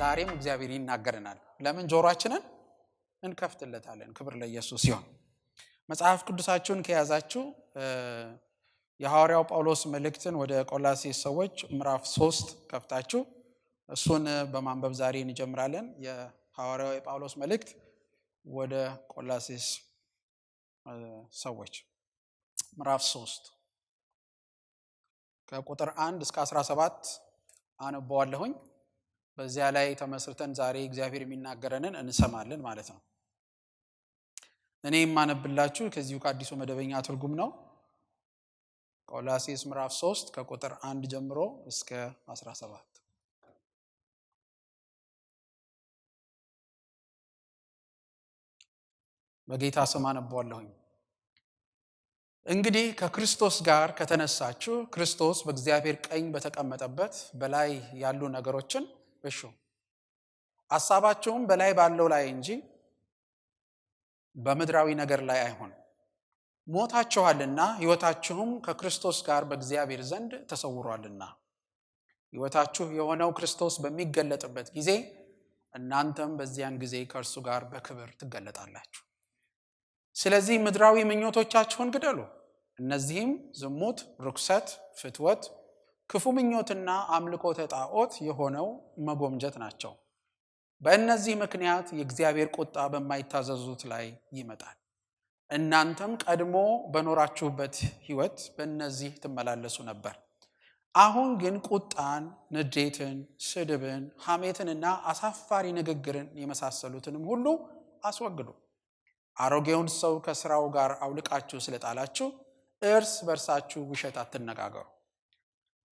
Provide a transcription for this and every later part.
ዛሬም እግዚአብሔር ይናገረናል። ለምን ጆሮአችንን እንከፍትለታለን። ክብር ለኢየሱስ ይሁን። መጽሐፍ ቅዱሳችሁን ከያዛችሁ የሐዋርያው ጳውሎስ መልእክትን ወደ ቆላስይስ ሰዎች ምዕራፍ 3 ከፍታችሁ እሱን በማንበብ ዛሬ እንጀምራለን። የሐዋርያው የጳውሎስ መልእክት ወደ ቆላስይስ ሰዎች ምዕራፍ 3 ከቁጥር 1 እስከ 17 አነበዋለሁኝ። በዚያ ላይ ተመስርተን ዛሬ እግዚአብሔር የሚናገረንን እንሰማለን ማለት ነው። እኔ የማነብላችሁ ከዚሁ ከአዲሱ መደበኛ ትርጉም ነው። ቆላስይስ ምዕራፍ 3 ከቁጥር 1 ጀምሮ እስከ 17። በጌታ ስም አነበዋለሁኝ። እንግዲህ ከክርስቶስ ጋር ከተነሳችሁ ክርስቶስ በእግዚአብሔር ቀኝ በተቀመጠበት በላይ ያሉ ነገሮችን እሹ፣ ሐሳባችሁም በላይ ባለው ላይ እንጂ በምድራዊ ነገር ላይ አይሆን። ሞታችኋልና ሕይወታችሁም ከክርስቶስ ጋር በእግዚአብሔር ዘንድ ተሰውሯልና፣ ሕይወታችሁ የሆነው ክርስቶስ በሚገለጥበት ጊዜ እናንተም በዚያን ጊዜ ከእርሱ ጋር በክብር ትገለጣላችሁ። ስለዚህ ምድራዊ ምኞቶቻችሁን ግደሉ። እነዚህም ዝሙት፣ ርኩሰት፣ ፍትወት፣ ክፉ ምኞትና አምልኮተ ጣዖት የሆነው መጎምጀት ናቸው። በእነዚህ ምክንያት የእግዚአብሔር ቁጣ በማይታዘዙት ላይ ይመጣል። እናንተም ቀድሞ በኖራችሁበት ሕይወት በእነዚህ ትመላለሱ ነበር። አሁን ግን ቁጣን፣ ንዴትን፣ ስድብን፣ ሐሜትንና አሳፋሪ ንግግርን የመሳሰሉትንም ሁሉ አስወግዱ። አሮጌውን ሰው ከሥራው ጋር አውልቃችሁ ስለጣላችሁ እርስ በርሳችሁ ውሸት አትነጋገሩ።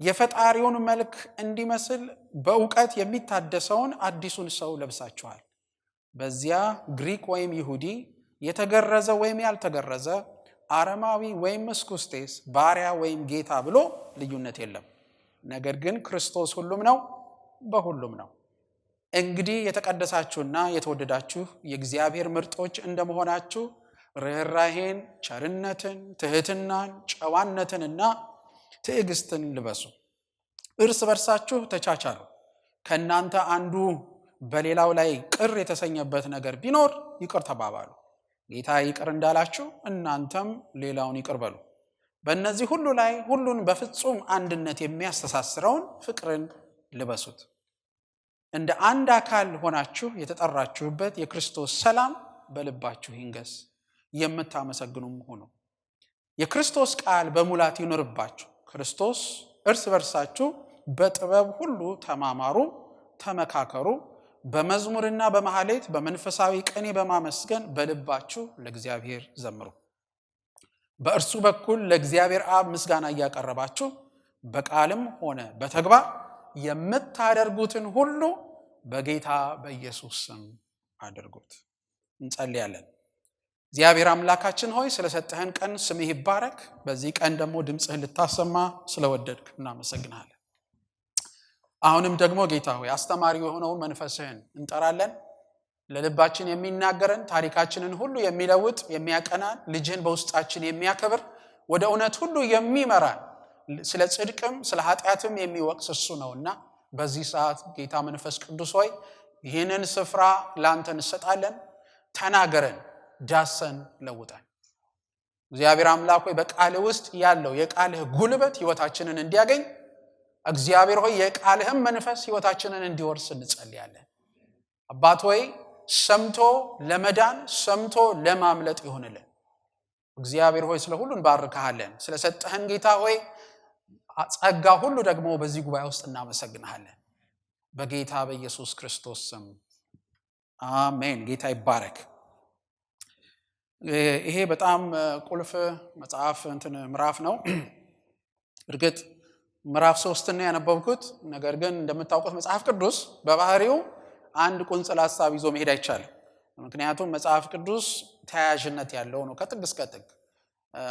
የፈጣሪውን መልክ እንዲመስል በእውቀት የሚታደሰውን አዲሱን ሰው ለብሳችኋል። በዚያ ግሪክ ወይም ይሁዲ፣ የተገረዘ ወይም ያልተገረዘ፣ አረማዊ ወይም እስኩስቴስ፣ ባሪያ ወይም ጌታ ብሎ ልዩነት የለም። ነገር ግን ክርስቶስ ሁሉም ነው፣ በሁሉም ነው። እንግዲህ የተቀደሳችሁና የተወደዳችሁ የእግዚአብሔር ምርጦች እንደመሆናችሁ ርኅራኄን፣ ቸርነትን፣ ትሕትናን፣ ጨዋነትንና ትዕግስትን ልበሱ። እርስ በርሳችሁ ተቻቻሉ። ከእናንተ አንዱ በሌላው ላይ ቅር የተሰኘበት ነገር ቢኖር ይቅር ተባባሉ። ጌታ ይቅር እንዳላችሁ እናንተም ሌላውን ይቅር በሉ። በእነዚህ ሁሉ ላይ ሁሉን በፍጹም አንድነት የሚያስተሳስረውን ፍቅርን ልበሱት። እንደ አንድ አካል ሆናችሁ የተጠራችሁበት የክርስቶስ ሰላም በልባችሁ ይንገስ። የምታመሰግኑም ሁኑ። የክርስቶስ ቃል በሙላት ይኖርባችሁ። ክርስቶስ እርስ በርሳችሁ በጥበብ ሁሉ ተማማሩ፣ ተመካከሩ። በመዝሙርና በመሐሌት በመንፈሳዊ ቅኔ በማመስገን በልባችሁ ለእግዚአብሔር ዘምሩ። በእርሱ በኩል ለእግዚአብሔር አብ ምስጋና እያቀረባችሁ በቃልም ሆነ በተግባር የምታደርጉትን ሁሉ በጌታ በኢየሱስ ስም አድርጉት። እንጸልያለን። እግዚአብሔር አምላካችን ሆይ ስለሰጠህን ቀን ስምህ ይባረክ። በዚህ ቀን ደግሞ ድምፅህን ልታሰማ ስለወደድክ እናመሰግናለን። አሁንም ደግሞ ጌታ ሆይ አስተማሪ የሆነውን መንፈስህን እንጠራለን። ለልባችን የሚናገረን፣ ታሪካችንን ሁሉ የሚለውጥ የሚያቀናን፣ ልጅህን በውስጣችን የሚያከብር፣ ወደ እውነት ሁሉ የሚመራን፣ ስለ ጽድቅም ስለ ኃጢአትም የሚወቅስ እሱ ነውና በዚህ ሰዓት ጌታ መንፈስ ቅዱስ ሆይ ይህንን ስፍራ ለአንተ እንሰጣለን። ተናገረን፣ ዳሰን፣ ለውጠን። እግዚአብሔር አምላክ ሆይ በቃልህ ውስጥ ያለው የቃልህ ጉልበት ሕይወታችንን እንዲያገኝ፣ እግዚአብሔር ሆይ የቃልህም መንፈስ ሕይወታችንን እንዲወርስ እንጸልያለን። አባት ሆይ ሰምቶ ለመዳን ሰምቶ ለማምለጥ ይሆንልን። እግዚአብሔር ሆይ ስለ ሁሉ እንባርክሃለን። ስለሰጠህን ጌታ ሆይ ጸጋ ሁሉ ደግሞ በዚህ ጉባኤ ውስጥ እናመሰግንሃለን። በጌታ በኢየሱስ ክርስቶስ ስም አሜን። ጌታ ይባረክ። ይሄ በጣም ቁልፍ መጽሐፍ ምዕራፍ ነው። እርግጥ ምዕራፍ 3 ነው ያነበብኩት። ነገር ግን እንደምታውቁት መጽሐፍ ቅዱስ በባህሪው አንድ ቁንጽል ሐሳብ ይዞ መሄድ አይቻልም። ምክንያቱም መጽሐፍ ቅዱስ ተያያዥነት ያለው ነው ከጥግ እስከ ጥግ።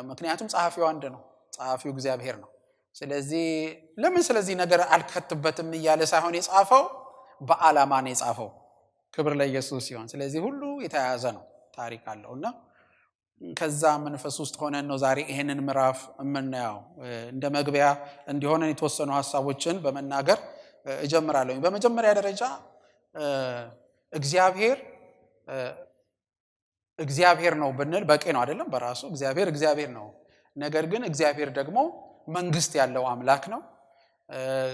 ምክንያቱም ጸሐፊው አንድ ነው፣ ጸሐፊው እግዚአብሔር ነው። ስለዚህ ለምን ስለዚህ ነገር አልከትበትም እያለ ሳይሆን የጻፈው በዓላማ ነው የጻፈው። ክብር ለኢየሱስ ይሁን። ስለዚህ ሁሉ የተያያዘ ነው፣ ታሪክ አለውና ከዛ መንፈስ ውስጥ ሆነን ነው ዛሬ ይሄንን ምዕራፍ የምናየው። እንደ መግቢያ እንዲሆነን የተወሰኑ ሐሳቦችን በመናገር እጀምራለሁ። በመጀመሪያ ደረጃ እግዚአብሔር ነው ብንል በቂ ነው አይደለም? በራሱ እግዚአብሔር ነው። ነገር ግን እግዚአብሔር ደግሞ መንግስት ያለው አምላክ ነው።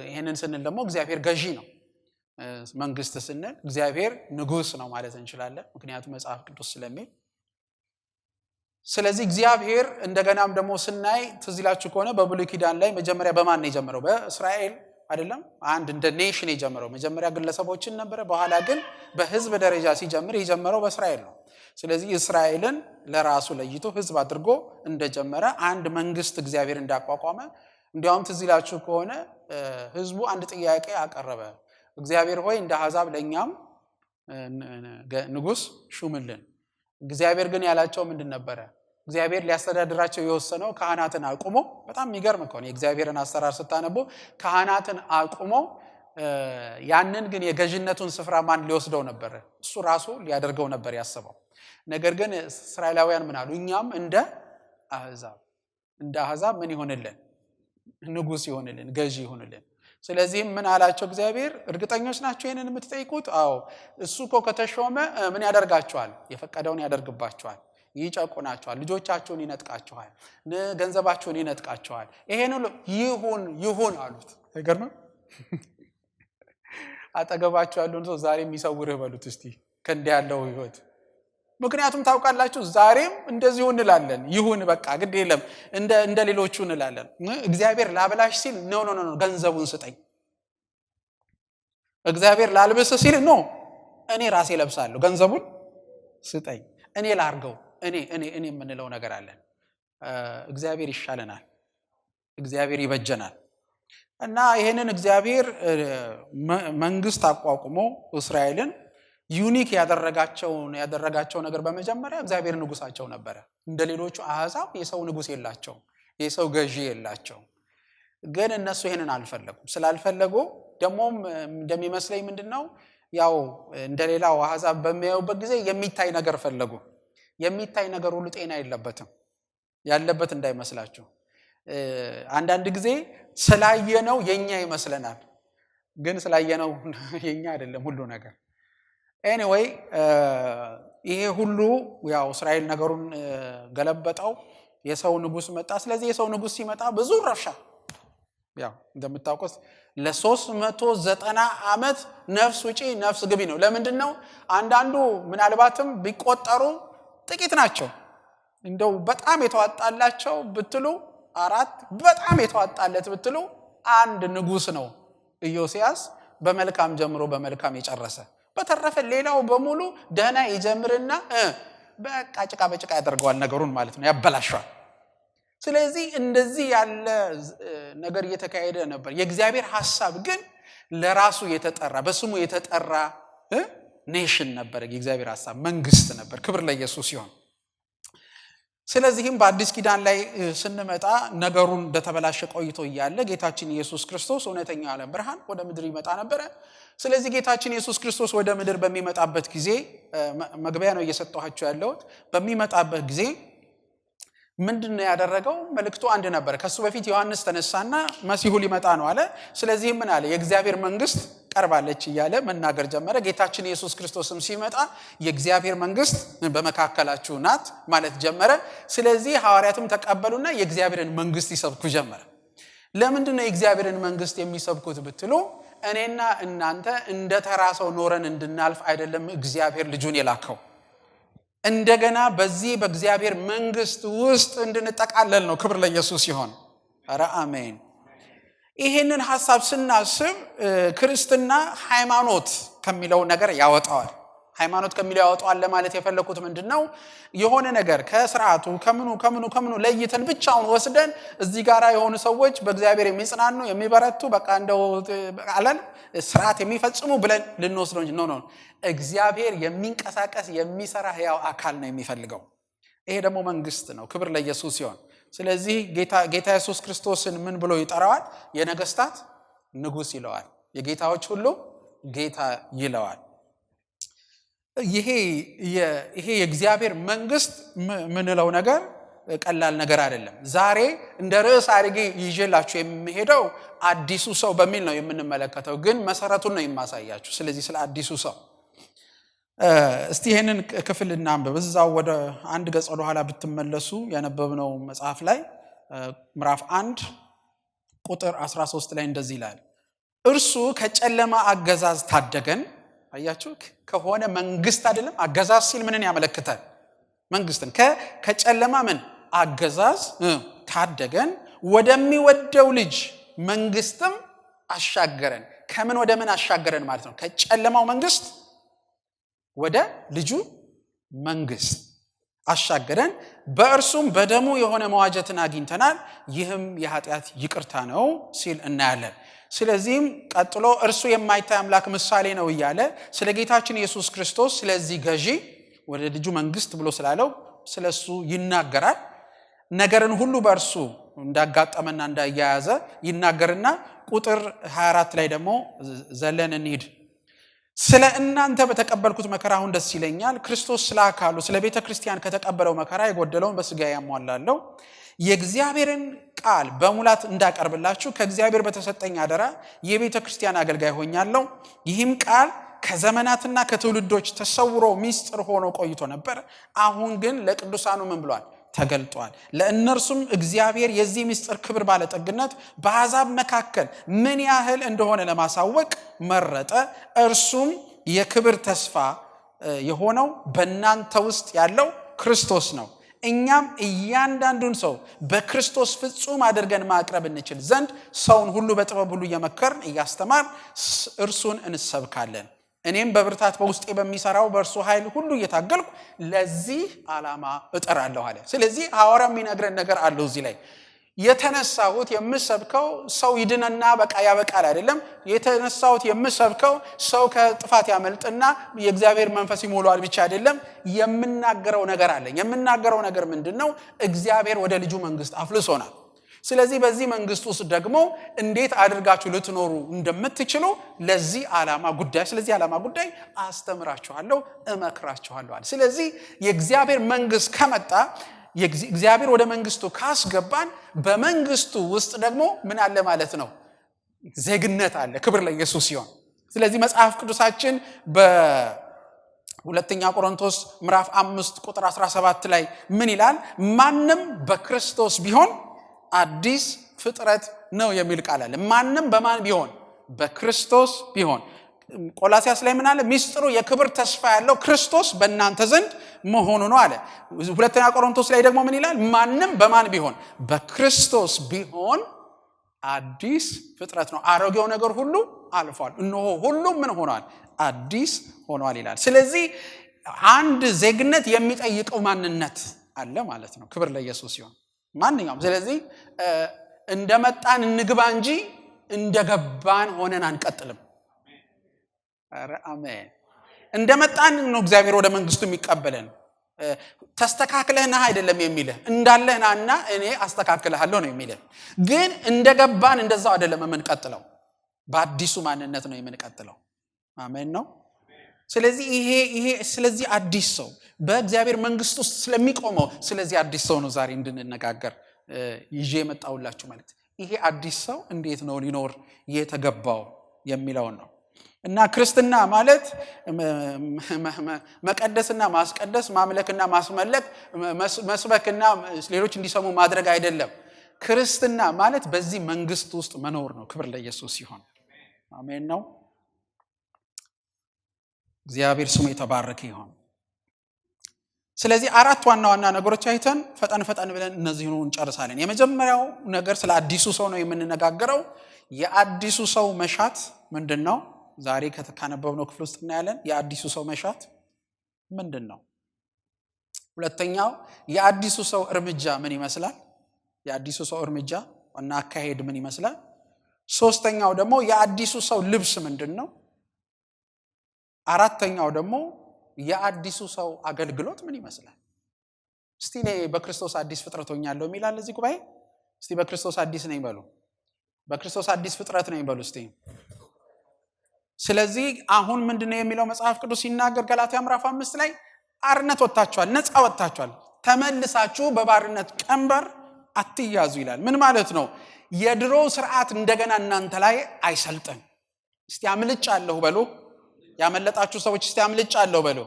ይሄንን ስንል ደግሞ እግዚአብሔር ገዢ ነው። መንግስት ስንል እግዚአብሔር ንጉስ ነው ማለት እንችላለን፣ ምክንያቱም መጽሐፍ ቅዱስ ስለሚል። ስለዚህ እግዚአብሔር እንደገናም ደግሞ ስናይ ትዝ ይላችሁ ከሆነ በብሉይ ኪዳን ላይ መጀመሪያ በማን ነው የጀመረው? በእስራኤል አይደለም? አንድ እንደ ኔሽን የጀመረው መጀመሪያ ግለሰቦችን ነበረ። በኋላ ግን በህዝብ ደረጃ ሲጀምር የጀመረው በእስራኤል ነው። ስለዚህ እስራኤልን ለራሱ ለይቶ ህዝብ አድርጎ እንደጀመረ አንድ መንግስት እግዚአብሔር እንዳቋቋመ እንዲያውም ትዝ ይላችሁ ከሆነ ህዝቡ አንድ ጥያቄ አቀረበ። እግዚአብሔር ሆይ እንደ አሕዛብ ለኛም ንጉስ ሹምልን። እግዚአብሔር ግን ያላቸው ምንድን ነበረ? እግዚአብሔር ሊያስተዳድራቸው የወሰነው ካህናትን አቁሞ፣ በጣም የሚገርም ከሆነ የእግዚአብሔርን አሰራር ስታነቡ ካህናትን አቁሞ ያንን ግን የገዥነቱን ስፍራ ማን ሊወስደው ነበር? እሱ ራሱ ሊያደርገው ነበር ያሰበው። ነገር ግን እስራኤላውያን ምን አሉ? እኛም እንደ አሕዛብ ምን ይሆንልን? ንጉስ ይሆንልን፣ ገዢ ይሆንልን። ስለዚህም ምን አላቸው እግዚአብሔር? እርግጠኞች ናቸው ይሄንን የምትጠይቁት? አዎ፣ እሱ እኮ ከተሾመ ምን ያደርጋቸዋል? የፈቀደውን ያደርግባቸዋል፣ ይጨቁናቸዋል፣ ልጆቻቸውን ይነጥቃቸዋል፣ ገንዘባቸውን ይነጥቃቸዋል። ይሄን ሁሉ ይሁን አሉት። አይገርምም? አጠገባቸው ያለውን ሰው ዛሬ የሚሰውርህ በሉት እስቲ ከእንዲህ ያለው ህይወት። ምክንያቱም ታውቃላችሁ ዛሬም እንደዚሁ እንላለን፣ ይሁን በቃ ግድ የለም እንደ ሌሎቹ እንላለን። እግዚአብሔር ላብላሽ ሲል ኖ ገንዘቡን ስጠኝ። እግዚአብሔር ላልብስ ሲል ኖ እኔ ራሴ ለብሳለሁ፣ ገንዘቡን ስጠኝ፣ እኔ ላርገው። እኔ የምንለው ነገር አለን። እግዚአብሔር ይሻለናል፣ እግዚአብሔር ይበጀናል። እና ይሄንን እግዚአብሔር መንግስት አቋቁሞ እስራኤልን ዩኒክ ያደረጋቸው ነገር በመጀመሪያ እግዚአብሔር ንጉሳቸው ነበረ። እንደሌሎቹ አሕዛብ የሰው ንጉስ የላቸው፣ የሰው ገዢ የላቸው። ግን እነሱ ይሄንን አልፈለጉም። ስላልፈለጉ ደግሞም እንደሚመስለኝ ምንድነው ያው እንደሌላው አሕዛብ በሚያዩበት ጊዜ የሚታይ ነገር ፈለጉ። የሚታይ ነገር ሁሉ ጤና የለበትም፣ ያለበት እንዳይመስላችሁ። አንዳንድ ጊዜ ስላየነው የኛ ይመስለናል፣ ግን ስላየነው የኛ አይደለም ሁሉ ነገር። ኤኒዌይ ይሄ ሁሉ ያው እስራኤል ነገሩን ገለበጠው፣ የሰው ንጉስ መጣ። ስለዚህ የሰው ንጉስ ሲመጣ ብዙ ረብሻ፣ ያው እንደምታውቁት ለ390 ዓመት ነፍስ ውጪ ነፍስ ግቢ ነው። ለምንድን ነው? አንዳንዱ ምናልባትም ቢቆጠሩ ጥቂት ናቸው። እንደው በጣም የተዋጣላቸው ብትሉ 4፣ በጣም የተዋጣለት ብትሉ 1 ንጉስ ነው ኢዮስያስ፣ በመልካም ጀምሮ በመልካም የጨረሰ። በተረፈ ሌላው በሙሉ ደህና ይጀምርና በቃ ጭቃ በጭቃ ያደርገዋል ነገሩን ማለት ነው፣ ያበላሻል። ስለዚህ እንደዚህ ያለ ነገር እየተካሄደ ነበር። የእግዚአብሔር ሐሳብ ግን ለራሱ የተጠራ በስሙ የተጠራ ኔሽን ነበር። የእግዚአብሔር ሐሳብ መንግስት ነበር። ክብር ለኢየሱስ ይሁን። ስለዚህም በአዲስ ኪዳን ላይ ስንመጣ ነገሩን እንደተበላሸ ቆይቶ እያለ ጌታችን ኢየሱስ ክርስቶስ እውነተኛው ዓለም ብርሃን ወደ ምድር ይመጣ ነበረ። ስለዚህ ጌታችን ኢየሱስ ክርስቶስ ወደ ምድር በሚመጣበት ጊዜ መግቢያ ነው እየሰጠኋቸው ያለሁት። በሚመጣበት ጊዜ ምንድነው ያደረገው? መልእክቱ አንድ ነበር። ከሱ በፊት ዮሐንስ ተነሳና መሲሁ ሊመጣ ነው አለ። ስለዚህ ምን አለ? የእግዚአብሔር መንግስት ቀርባለች እያለ መናገር ጀመረ። ጌታችን ኢየሱስ ክርስቶስም ሲመጣ የእግዚአብሔር መንግስት በመካከላችሁ ናት ማለት ጀመረ። ስለዚህ ሐዋርያትም ተቀበሉና የእግዚአብሔርን መንግስት ይሰብኩ ጀመረ። ለምንድነው የእግዚአብሔርን መንግስት የሚሰብኩት ብትሉ፣ እኔና እናንተ እንደ ተራ ሰው ኖረን እንድናልፍ አይደለም እግዚአብሔር ልጁን የላከው። እንደገና በዚህ በእግዚአብሔር መንግስት ውስጥ እንድንጠቃለል ነው። ክብር ለኢየሱስ ይሁን። ኧረ አሜን። ይሄንን ሐሳብ ስናስብ ክርስትና ሃይማኖት ከሚለው ነገር ያወጣዋል። ሃይማኖት ከሚለው ያወጣዋል ለማለት የፈለኩት ምንድነው? የሆነ ነገር ከስርዓቱ ከምኑ ለይተን ብቻውን ወስደን እዚህ ጋራ የሆኑ ሰዎች በእግዚአብሔር የሚጽናኑ የሚበረቱ በቃ እንደው አለን ስርዓት የሚፈጽሙ ብለን ልንወስደው እንጂ ነው። እግዚአብሔር የሚንቀሳቀስ የሚሰራ ሕያው አካል ነው የሚፈልገው። ይሄ ደግሞ መንግስት ነው። ክብር ለኢየሱስ ይሁን። ስለዚህ ጌታ ኢየሱስ ክርስቶስን ምን ብሎ ይጠራዋል? የነገስታት ንጉስ ይለዋል። የጌታዎች ሁሉ ጌታ ይለዋል። ይሄ የእግዚአብሔር መንግስት ምንለው ነገር ቀላል ነገር አይደለም። ዛሬ እንደ ርዕስ አድርጌ ይዤላችሁ የሚሄደው አዲሱ ሰው በሚል ነው የምንመለከተው፣ ግን መሰረቱን ነው የማሳያችሁ። ስለዚህ ስለ አዲሱ ሰው እስቲ ይሄንን ክፍል እናንብብ። እዛው ወደ አንድ ገጽ ወደ ኋላ ብትመለሱ ያነበብነው መጽሐፍ ላይ ምዕራፍ 1 ቁጥር 13 ላይ እንደዚህ ይላል፣ እርሱ ከጨለማ አገዛዝ ታደገን። አያችሁ፣ ከሆነ መንግስት አይደለም። አገዛዝ ሲል ምንን ያመለክታል? መንግስትን። ከጨለማ ምን አገዛዝ ታደገን፣ ወደሚወደው ልጅ መንግስትም አሻገረን። ከምን ወደ ምን አሻገረን ማለት ነው? ከጨለማው መንግስት ወደ ልጁ መንግስት አሻገረን፣ በእርሱም በደሙ የሆነ መዋጀትን አግኝተናል፣ ይህም የኃጢአት ይቅርታ ነው ሲል እናያለን። ስለዚህም ቀጥሎ እርሱ የማይታይ አምላክ ምሳሌ ነው እያለ ስለ ጌታችን ኢየሱስ ክርስቶስ ስለዚህ ገዢ ወደ ልጁ መንግስት ብሎ ስላለው ስለሱ ይናገራል። ነገርን ሁሉ በእርሱ እንዳጋጠመና እንዳያያዘ ይናገርና ቁጥር 24 ላይ ደግሞ ዘለን እንሂድ። ስለ እናንተ በተቀበልኩት መከራ አሁን ደስ ይለኛል። ክርስቶስ ስለ አካሉ ስለ ቤተ ክርስቲያን ከተቀበለው መከራ የጎደለውን በስጋ ያሟላለሁ። የእግዚአብሔርን ቃል በሙላት እንዳቀርብላችሁ ከእግዚአብሔር በተሰጠኝ አደራ የቤተ ክርስቲያን አገልጋይ ሆኛለሁ። ይህም ቃል ከዘመናትና ከትውልዶች ተሰውሮ ሚስጥር ሆኖ ቆይቶ ነበር። አሁን ግን ለቅዱሳኑ ምን ብሏል? ተገልጧል። ለእነርሱም እግዚአብሔር የዚህ ሚስጥር ክብር ባለጠግነት በአሕዛብ መካከል ምን ያህል እንደሆነ ለማሳወቅ መረጠ። እርሱም የክብር ተስፋ የሆነው በእናንተ ውስጥ ያለው ክርስቶስ ነው። እኛም እያንዳንዱን ሰው በክርስቶስ ፍጹም አድርገን ማቅረብ እንችል ዘንድ ሰውን ሁሉ በጥበብ ሁሉ እየመከርን እያስተማር እርሱን እንሰብካለን። እኔም በብርታት በውስጤ በሚሰራው በእርሱ ኃይል ሁሉ እየታገልኩ ለዚህ ዓላማ እጠራለሁ አለ። ስለዚህ ሐዋርያው የሚነግረን ነገር አለው እዚህ ላይ። የተነሳሁት የምሰብከው ሰው ይድነና በቃ ያበቃል አይደለም። የተነሳሁት የምሰብከው ሰው ከጥፋት ያመልጥና የእግዚአብሔር መንፈስ ይሞላዋል ብቻ አይደለም። የምናገረው ነገር አለኝ። የምናገረው ነገር ምንድነው? እግዚአብሔር ወደ ልጁ መንግስት አፍልሶናል። ስለዚህ በዚህ መንግስት ውስጥ ደግሞ እንዴት አድርጋችሁ ልትኖሩ እንደምትችሉ ለዚህ ዓላማ ጉዳይ ስለዚህ ዓላማ ጉዳይ አስተምራችኋለሁ፣ እመክራችኋለሁ አለ። ስለዚህ የእግዚአብሔር መንግስት ከመጣ እግዚአብሔር ወደ መንግስቱ ካስገባን በመንግስቱ ውስጥ ደግሞ ምን አለ ማለት ነው? ዜግነት አለ። ክብር ለኢየሱስ ይሁን። ስለዚህ መጽሐፍ ቅዱሳችን በሁለተኛ ቆሮንቶስ ምዕራፍ 5 ቁጥር 17 ላይ ምን ይላል? ማንም በክርስቶስ ቢሆን አዲስ ፍጥረት ነው የሚል ቃል አለ። ማንም በማን ቢሆን? በክርስቶስ ቢሆን። ቆላስያስ ላይ ምን አለ? ሚስጥሩ የክብር ተስፋ ያለው ክርስቶስ በእናንተ ዘንድ መሆኑ ነው አለ። ሁለተኛ ቆሮንቶስ ላይ ደግሞ ምን ይላል? ማንም በማን ቢሆን? በክርስቶስ ቢሆን አዲስ ፍጥረት ነው፣ አሮጌው ነገር ሁሉ አልፏል፣ እነሆ ሁሉም ምን ሆኗል? አዲስ ሆኗል ይላል። ስለዚህ አንድ ዜግነት የሚጠይቀው ማንነት አለ ማለት ነው። ክብር ለኢየሱስ ይሁን። ማንኛውም ስለዚህ እንደመጣን እንግባ እንጂ እንደገባን ሆነን አንቀጥልም። አሜን። እንደመጣን ነው እግዚአብሔር ወደ መንግስቱ የሚቀበለን። ተስተካክለህና አይደለም የሚልህ፣ እንዳለህናና እኔ አስተካክልሃለሁ ነው የሚልህ። ግን እንደገባን እንደዛው አይደለም የምንቀጥለው፣ በአዲሱ ማንነት ነው የምንቀጥለው። አሜን ነው። ስለዚህ ይሄ ስለዚህ አዲስ ሰው በእግዚአብሔር መንግስት ውስጥ ስለሚቆመው ስለዚህ አዲስ ሰው ነው ዛሬ እንድንነጋገር ይዤ የመጣሁላችሁ ማለት። ይሄ አዲስ ሰው እንዴት ነው ሊኖር የተገባው የሚለውን ነው። እና ክርስትና ማለት መቀደስና ማስቀደስ፣ ማምለክና ማስመለክ፣ መስበክና ሌሎች እንዲሰሙ ማድረግ አይደለም። ክርስትና ማለት በዚህ መንግስት ውስጥ መኖር ነው። ክብር ለኢየሱስ ይሁን። አሜን ነው። እግዚአብሔር ስሙ የተባረከ ይሁን። ስለዚህ አራት ዋና ዋና ነገሮች አይተን ፈጠን ብለን እነዚህን እንጨርሳለን። የመጀመሪያው ነገር ስለ አዲሱ ሰው ነው የምንነጋገረው። የአዲሱ ሰው መሻት ምንድነው? ዛሬ ከተካነበብነው ክፍል ውስጥ እናያለን። የአዲሱ ሰው መሻት ምንድነው? ሁለተኛው የአዲሱ ሰው እርምጃ ምን ይመስላል? የአዲሱ ሰው እርምጃ እና አካሄድ ምን ይመስላል? ሶስተኛው ደግሞ የአዲሱ ሰው ልብስ ምንድነው? አራተኛው ደግሞ የአዲሱ ሰው አገልግሎት ምን ይመስላል? እስቲ እኔ በክርስቶስ አዲስ ፍጥረት ሆኛለሁ የሚላል እዚህ ጉባኤ? እስቲ በክርስቶስ አዲስ ነኝ በሉ። በክርስቶስ አዲስ ፍጥረት ነኝ በሉ እስቲ። ስለዚህ አሁን ምንድነው የሚለው መጽሐፍ ቅዱስ ሲናገር ገላትያ ምዕራፍ 5 ላይ አርነት ወጣችኋል፣ ነፃ ወጣችኋል። ተመልሳችሁ በባርነት ቀንበር አትያዙ ይላል። ምን ማለት ነው? የድሮ ስርዓት እንደገና እናንተ ላይ አይሰልጥን። እስቲ አምልጫለሁ በሉ። ያመለጣችሁ ሰዎች እስቲ አምልጫለሁ በሉ።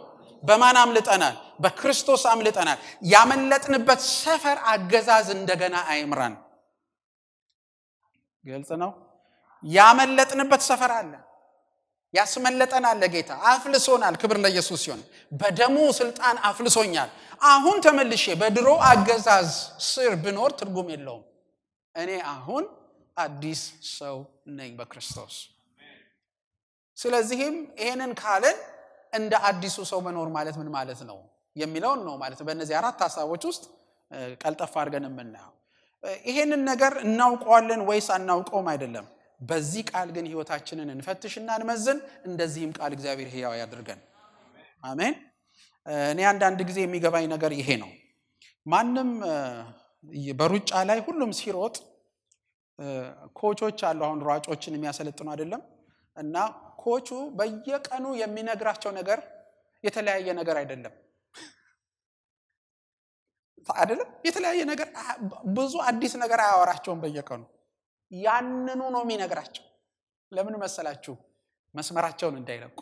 በማን አምልጠናል? በክርስቶስ አምልጠናል። ያመለጥንበት ሰፈር አገዛዝ እንደገና አይምራን። ግልጽ ነው። ያመለጥንበት ሰፈር አለ። ያስመለጠናል ጌታ። አፍልሶናል። ክብር ለኢየሱስ ይሁን። በደሙ ስልጣን አፍልሶኛል። አሁን ተመልሼ በድሮ አገዛዝ ስር ብኖር ትርጉም የለውም። እኔ አሁን አዲስ ሰው ነኝ በክርስቶስ። ስለዚህም ይሄንን ካለን እንደ አዲሱ ሰው መኖር ማለት ምን ማለት ነው የሚለውን ነው ማለት ነው። በእነዚህ አራት ሐሳቦች ውስጥ ቀልጠፍ አድርገን የምናየው ይሄንን ነገር እናውቀዋለን ወይስ አናውቀውም አይደለም። በዚህ ቃል ግን ህይወታችንን እንፈትሽና እንመዝን። እንደዚህም ቃል እግዚአብሔር ሕያው ያድርገን። አሜን። እኔ አንዳንድ ጊዜ የሚገባኝ ነገር ይሄ ነው። ማንም በሩጫ ላይ ሁሉም ሲሮጥ ኮቾች አሉ። አሁን ሯጮችን የሚያሰለጥኑ አይደለም እና ኮቹ በየቀኑ የሚነግራቸው ነገር የተለያየ ነገር አይደለም አይደለም። የተለያየ ነገር ብዙ አዲስ ነገር አያወራቸውም በየቀኑ። ያንኑ ነው የሚነግራቸው። ለምን መሰላችሁ? መስመራቸውን እንዳይለቁ፣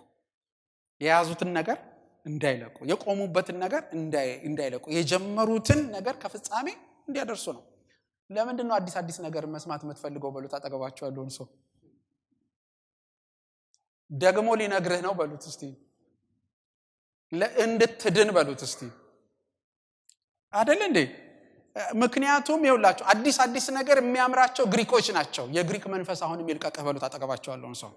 የያዙትን ነገር እንዳይለቁ፣ የቆሙበትን ነገር እንዳይለቁ፣ የጀመሩትን ነገር ከፍጻሜ እንዲያደርሱ ነው። ለምንድን ነው አዲስ ነገር መስማት የምትፈልገው በሉት። አጠገባችሁ ያለውን ሰው ደግሞ ሊነግርህ ነው በሉት እስቲ። እንድትድን በሉት እስቲ። አይደል እንዴ? ምክንያቱም ይኸውላችሁ አዲስ ነገር የሚያምራቸው ግሪኮች ናቸው። የግሪክ መንፈስ አሁን የሚልቀቀህ በሉት። አጠገባችሁ ያለውን ሰው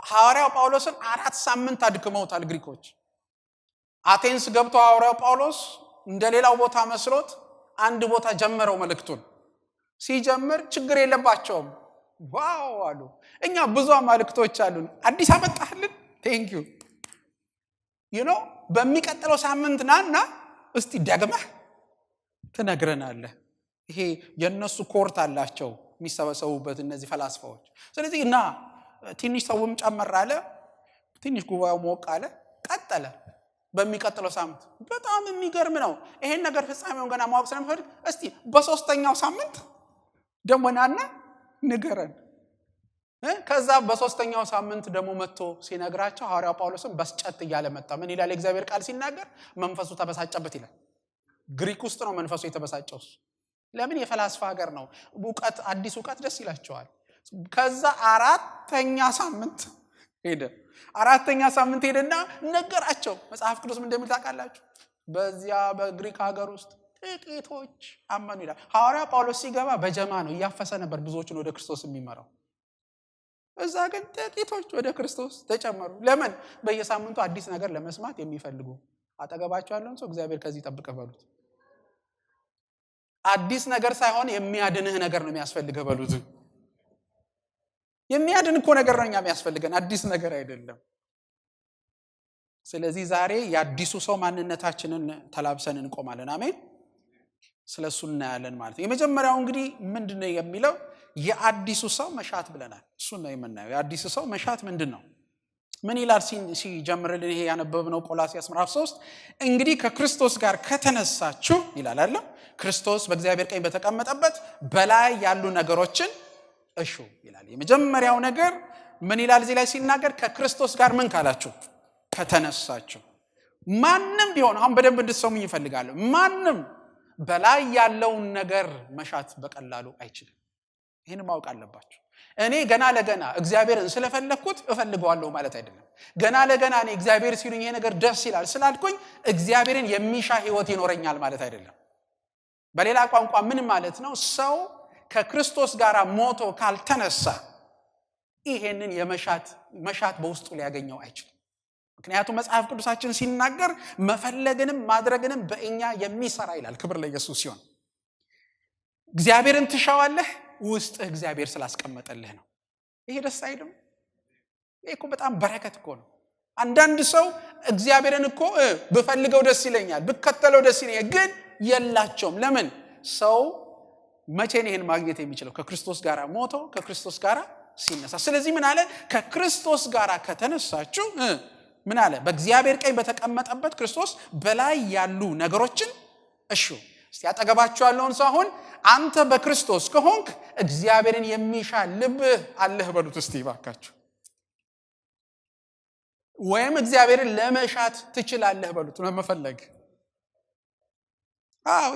ሐዋርያው ጳውሎስን 4 ሳምንት አድክመውታል ግሪኮች። አቴንስ ገብቶ ሐዋርያው ጳውሎስ እንደሌላው ቦታ መስሎት አንድ ቦታ ጀመረው መልእክቱን። ሲጀምር ችግር የለባቸውም። ዋው አሉ። እኛ ብዙ መልእክቶች አሉን። አዲስ አመጣህልን ቴንክ ዩ ኖ በሚቀጥለው ሳምንት ናና እስቲ ደግመህ ትነግረናለህ። ይሄ የነሱ ኮርት አላቸው የሚሰበሰቡበት እነዚህ ፈላስፋዎች። ስለዚህ እና ትንሽ ሰውም ጨመር አለ፣ ትንሽ ጉባኤው ሞቅ አለ፣ ቀጠለ። በሚቀጥለው ሳምንት በጣም የሚገርም ነው። ይሄን ነገር ፍጻሜውን ገና ማወቅ ስለምፈልግ እስቲ በሶስተኛው ሳምንት ደሞ ናና ንገረን። ከዛ በሶስተኛው ሳምንት ደሞ መጥቶ ሲነግራቸው ሐዋርያው ጳውሎስን በስጨት እያለ መጣ። ምን ይላል እግዚአብሔር ቃል ሲናገር? መንፈሱ ተበሳጨበት ይላል። ግሪክ ውስጥ ነው መንፈሱ የተበሳጨው። ለምን? የፈላስፋ ሀገር ነው። ዕውቀት፣ አዲስ ዕውቀት ደስ ይላቸዋል። ከዛ አራተኛ ሳምንት ሄደና ነገራቸው። መጽሐፍ ቅዱስ ምን እንደሚል ታውቃላችሁ? በዚያ በግሪክ ሀገር ውስጥ ጥቂቶች አመኑ ይላል። ሐዋርያው ጳውሎስ ሲገባ በጀማ ነው እያፈሰ ነበር ብዙዎችን ወደ ክርስቶስ የሚመራው። እዛ ግን ጥቂቶች ወደ ክርስቶስ ተጨመሩ። ለምን? በየሳምንቱ አዲስ ነገር ለመስማት የሚፈልጉ። አጠገባቸው ያለውን ሰው እግዚአብሔር ከዚህ ይጠብቅህ በሉት። አዲስ ነገር ሳይሆን የሚያድንህ ነገር ነው የሚያስፈልገህ በሉት። የሚያድን እኮ ነገር ነው የሚያስፈልገን፣ አዲስ ነገር አይደለም። ስለዚህ ዛሬ የአዲሱ ሰው ማንነታችንን ተላብሰን እንቆማለን። አሜን። ስለሱ እናያለን ማለት ነው። የመጀመሪያው እንግዲህ ምንድነው የሚለው? የአዲሱ ሰው መሻት ብለናል። እሱ ነው የምናየው። የአዲሱ ሰው መሻት ምንድነው? ምን ይላል ሲጀምርልን? ይሄ ያነበብነው ቆላስይስ ምዕራፍ 3 እንግዲህ ከክርስቶስ ጋር ከተነሳችሁ ይላል አይደል? ክርስቶስ በእግዚአብሔር ቀኝ በተቀመጠበት በላይ ያሉ ነገሮችን እሹ ይላል። የመጀመሪያው ነገር ምን ይላል እዚህ ላይ ሲናገር? ከክርስቶስ ጋር ምን ካላችሁ? ከተነሳችሁ። ማንም ቢሆን አሁን በደንብ እንድትሰሙኝ ይፈልጋለሁ። ማንም በላይ ያለውን ነገር መሻት በቀላሉ አይችልም። ይሄን ማወቅ አለባችሁ። እኔ ገና ለገና እግዚአብሔርን ስለፈለኩት እፈልገዋለሁ ማለት አይደለም። ገና ለገና እኔ እግዚአብሔር ሲሉኝ ይሄ ነገር ደስ ይላል ስላልኩኝ እግዚአብሔርን የሚሻ ህይወት ይኖረኛል ማለት አይደለም። በሌላ ቋንቋ ምን ማለት ነው? ሰው ከክርስቶስ ጋር ሞቶ ካልተነሳ ይሄንን መሻት በውስጡ ሊያገኘው አይችልም። ምክንያቱም መጽሐፍ ቅዱሳችን ሲናገር መፈለግንም ማድረግንም በእኛ የሚሰራ ይላል። ክብር ለኢየሱስ ይሁን። እግዚአብሔርን ትሻዋለህ፣ ውስጥህ እግዚአብሔር ስላስቀመጠልህ ነው። ይሄ ደስ አይልም? ይሄ እኮ በጣም በረከት እኮ ነው። አንዳንድ ሰው እግዚአብሔርን እኮ ብፈልገው ደስ ይለኛል፣ ብከተለው ደስ ይለኛል፣ ግን የላቸውም። ለምን? ሰው መቼ ነው ይሄን ማግኘት የሚችለው? ከክርስቶስ ጋር ሞቶ ከክርስቶስ ጋር ሲነሳ። ስለዚህ ምን አለ? ከክርስቶስ ጋር ከተነሳችሁ ምን አለ? በእግዚአብሔር ቀኝ በተቀመጠበት ክርስቶስ በላይ ያሉ ነገሮችን እሹ። እስቲ አጠገባችሁ ያለውን ሰው አሁን አንተ በክርስቶስ ከሆንክ እግዚአብሔርን የሚሻ ልብ አለህ በሉት እስቲ ባካችሁ። ወይም እግዚአብሔርን ለመሻት ትችላለህ በሉት። ለመፈለግ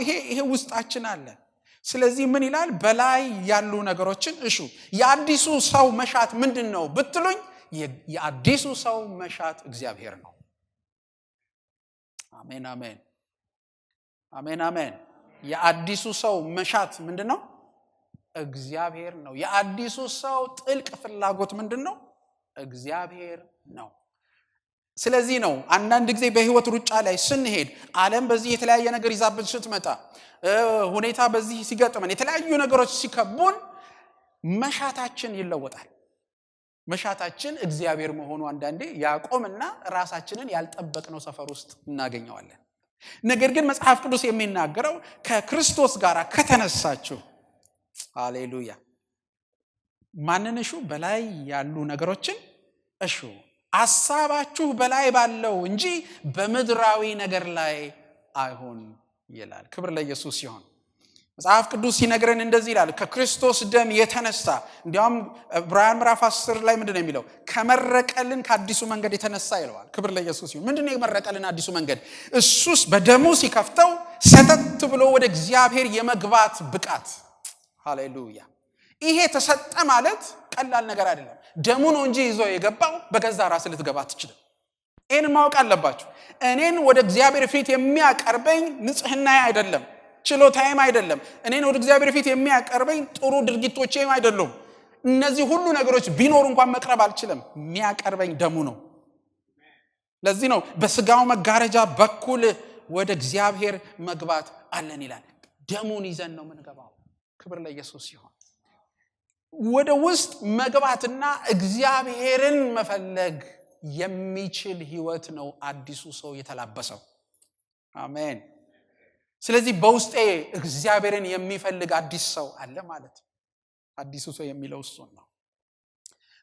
ይሄ ውስጣችን አለ። ስለዚህ ምን ይላል? በላይ ያሉ ነገሮችን እሹ። የአዲሱ ሰው መሻት ምንድነው ብትሉኝ፣ የአዲሱ ሰው መሻት እግዚአብሔር ነው። አሜን አሜን አሜን አሜን። የአዲሱ ሰው መሻት ምንድነው? እግዚአብሔር ነው። የአዲሱ ሰው ጥልቅ ፍላጎት ምንድነው? እግዚአብሔር ነው። ስለዚህ ነው አንዳንድ ጊዜ በህይወት ሩጫ ላይ ስንሄድ ዓለም በዚህ የተለያየ ነገር ይዛብን ስትመጣ፣ ሁኔታ በዚህ ሲገጥመን፣ የተለያዩ ነገሮች ሲከቡን መሻታችን ይለወጣል። መሻታችን እግዚአብሔር መሆኑ አንዳንዴ ያቆምና ራሳችንን ያልጠበቅነው ሰፈር ውስጥ እናገኘዋለን። ነገር ግን መጽሐፍ ቅዱስ የሚናገረው ከክርስቶስ ጋር ከተነሳችሁ፣ ሃሌሉያ፣ ማንን እሹ? በላይ ያሉ ነገሮችን እሹ። ሐሳባችሁ በላይ ባለው እንጂ በምድራዊ ነገር ላይ አይሆን ይላል። ክብር ለኢየሱስ ይሁን። መጽሐፍ ቅዱስ ሲነግረን እንደዚህ ይላል፣ ከክርስቶስ ደም የተነሳ። እንዲያውም ዕብራውያን ምዕራፍ 10 ላይ ምንድነው የሚለው? ከመረቀልን ከአዲሱ መንገድ የተነሳ ይለዋል። ክብር ለኢየሱስ ይሁን። ምንድነው የመረቀልን አዲሱ መንገድ? እሱስ በደሙ ሲከፍተው ሰተት ብሎ ወደ እግዚአብሔር የመግባት ብቃት። ሃሌሉያ። ይሄ ተሰጠ ማለት ቀላል ነገር አይደለም። ደሙ ነው እንጂ ይዞ የገባው በገዛ ራስ ልትገባ አትችልም። ይሄን ማወቅ አለባችሁ። እኔን ወደ እግዚአብሔር ፊት የሚያቀርበኝ ንጽህናዬ አይደለም፣ ችሎታዬም አይደለም። እኔን ወደ እግዚአብሔር ፊት የሚያቀርበኝ ጥሩ ድርጊቶቼም አይደሉም። እነዚህ ሁሉ ነገሮች ቢኖሩ እንኳን መቅረብ አልችልም። የሚያቀርበኝ ደሙ ነው። ለዚህ ነው በስጋው መጋረጃ በኩል ወደ እግዚአብሔር መግባት አለን ይላል። ደሙን ይዘን ነው የምንገባው። ክብር ለኢየሱስ ይሁን። ወደ ውስጥ መግባትና እግዚአብሔርን መፈለግ የሚችል ህይወት ነው አዲሱ ሰው የተላበሰው። አሜን። ስለዚህ በውስጤ እግዚአብሔርን የሚፈልግ አዲስ ሰው አለ ማለት። አዲሱ ሰው የሚለው እሱ ነው።